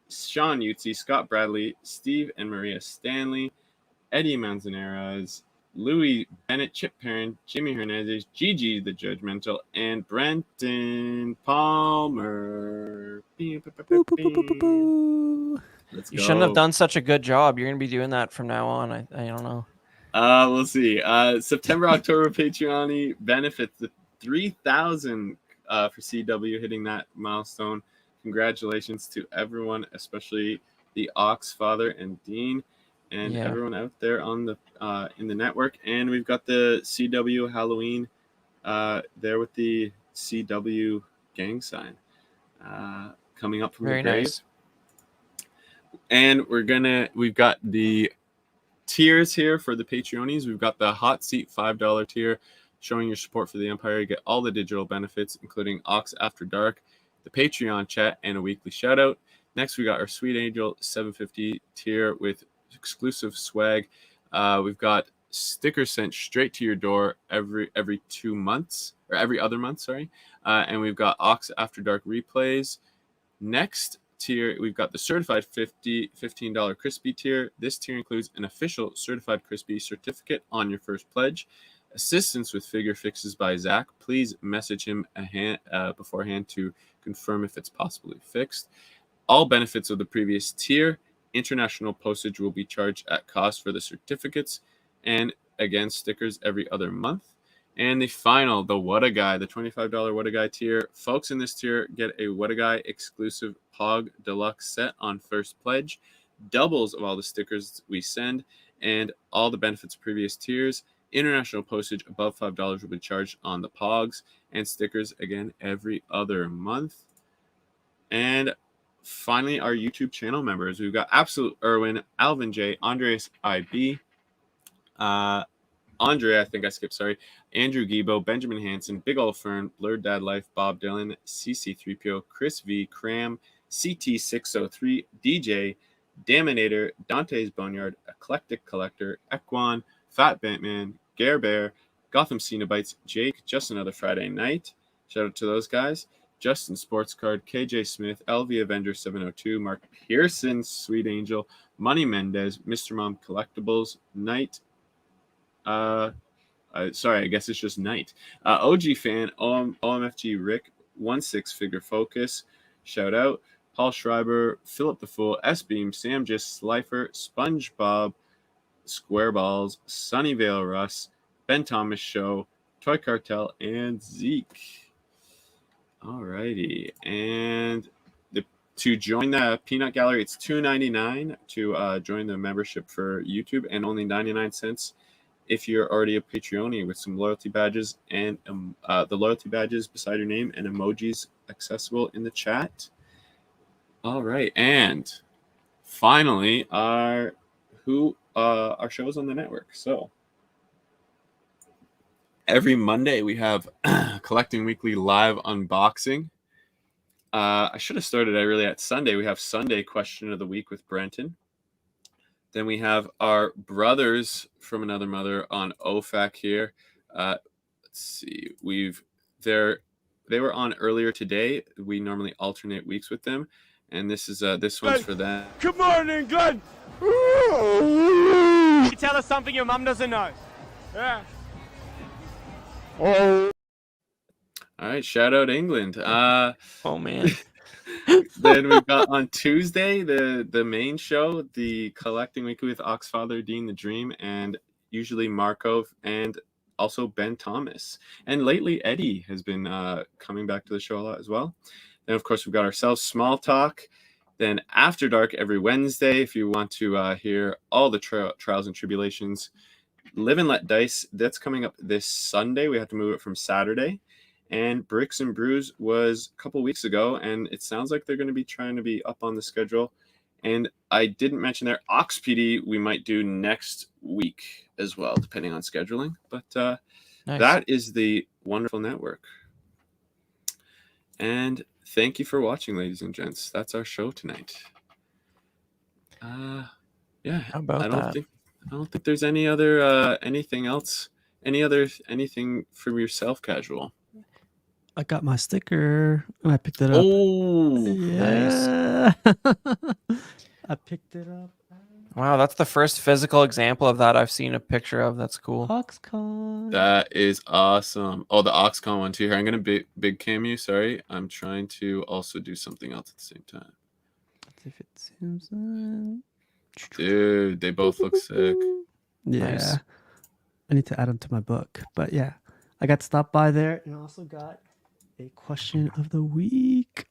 Sean Utzi, Scott Bradley, Steve and Maria Stanley, Eddie Manzanares, Louis Bennett, Chip Perrin, Jimmy Hernandez, Gigi the Judgmental, and Brenton Palmer. Let's go. You shouldn't have done such a good job. You're going to be doing that from now on. I don't know. We'll see. September, October Patreon benefits the 3,000 for CW hitting that milestone. Congratulations to everyone, especially the Ox Father and Dean. and Yeah. everyone out there on the in the network. And we've got the CW Halloween there with the CW gang sign coming up from Very the grave. nice. And we've got the tiers here for the Patreonies. We've got the hot seat $5 tier, showing your support for the Empire. You get all the digital benefits, including Ox After Dark, the Patreon chat, and a weekly shout out. Next, we got our Sweet Angel $7.50 tier with exclusive swag. We've got stickers sent straight to your door every 2 months, or every other month, sorry. And we've got Ox After Dark replays. Next tier, we've got the certified $15 crispy tier. This tier includes an official certified crispy certificate on your first pledge, assistance with figure fixes by Zach. Please message him beforehand to confirm if it's possibly fixed. All benefits of the previous tier. International postage will be charged at cost for the certificates, and again, stickers every other month. And the final, the What a Guy, the $25 What a Guy tier. Folks in this tier get a What a Guy exclusive Pog Deluxe set on first pledge, doubles of all the stickers we send, and all the benefits of previous tiers. International postage above $5 will be charged on the Pogs, and stickers again every other month. And finally, our YouTube channel members. We've got Absolute Irwin, Alvin J, Andres IB, Andre, I think I skipped, sorry, Andrew Gibo, Benjamin Hansen, Big Ol' Fern, Blurred Dad Life, Bob Dylan, CC3PO, Chris V, Cram, CT603, DJ, Daminator, Dante's Boneyard, Eclectic Collector, Equan, Fat Batman, Gare Bear, Gotham Cenobites, Jake, Just Another Friday Night. Shout out to those guys. Justin Sports Card, KJ Smith, LV Avenger 702, Mark Pearson, Sweet Angel, Money Mendez, Mr. Mom Collectibles, Knight, sorry, I guess it's just Knight. OG Fan, OMFG Rick, 16 Figure Focus, shout out. Paul Schreiber, Philip the Fool, S-Beam, Sam Just, Slifer, SpongeBob, Square Balls, Sunnyvale Russ, Ben Thomas Show, Toy Cartel, and Zeke. Alrighty, and to join the Peanut Gallery, it's $2.99 to join the membership for YouTube, and only 99 cents if you're already a Patreon with some loyalty badges, and the loyalty badges beside your name and emojis accessible in the chat. All right, and finally, our shows on the network. So every Monday we have Collecting Weekly live unboxing. I should have started really at Sunday. We have Sunday Question of the Week with Brenton. Then we have our brothers from another mother on OFAC here. Let's see. They were on earlier today. We normally alternate weeks with them, and this one's for them. Good morning, Glenn. You tell us something your mum doesn't know. Yeah. All right, shout out England. Oh man. Then we've got on Tuesday the main show, the Collecting Weekly with Oxfather, Dean the Dream, and usually Markov, and also Ben Thomas. And lately Eddie has been coming back to the show a lot as well. Then of course we've got ourselves Small Talk. Then After Dark every Wednesday if you want to hear all the trials and tribulations. Live and Let Dice, that's coming up this Sunday. We have to move it from Saturday. And Bricks and Brews was a couple weeks ago, and it sounds like they're going to be trying to be up on the schedule. And I didn't mention their Ox PD we might do next week as well, depending on scheduling. But Nice. That is the wonderful network. And thank you for watching, ladies and gents. That's our show tonight. Yeah, How about I that? don't think there's any other anything else. Anything from yourself, Casual? I got my sticker and I picked it up. Oh, Yeah. I picked it up. Wow, that's the first physical example of that I've seen a picture of. That's cool. Oxcon. that is awesome. Oh, the Oxcon one too. Here, I'm gonna big cam you. Sorry, I'm trying to also do something else at the same time. Let's see if it zooms in. Dude, they both look sick. Yeah. Nice. I need to add them to my book. But yeah, I got stopped by there and also got a question of the week.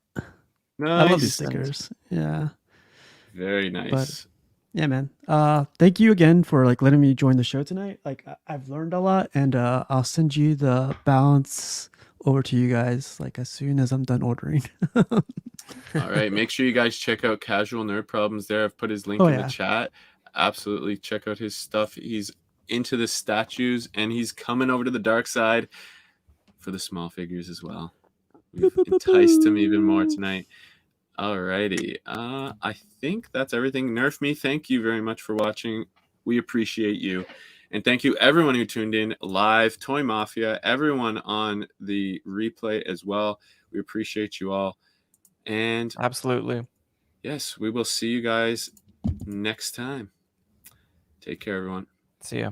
Nice. I love these stickers. Yeah. Very nice. Yeah, man. Thank you again for like letting me join the show tonight. Like I've learned a lot, and I'll send you the balance over to you guys like as soon as I'm done ordering. All right, make sure you guys check out Casual Nerd Problems there. I've put his link Oh, in yeah. the chat. Absolutely check out his stuff. He's into the statues and he's coming over to the dark side for the small figures as well. We've enticed him even more tonight. Alrighty. I think that's everything. Nerf Me, thank you very much for watching. We appreciate you. And thank you everyone who tuned in live, Toy Mafia, everyone on the replay as well. We appreciate you all. And Absolutely. yes, we will see you guys next time. Take care, everyone. See ya.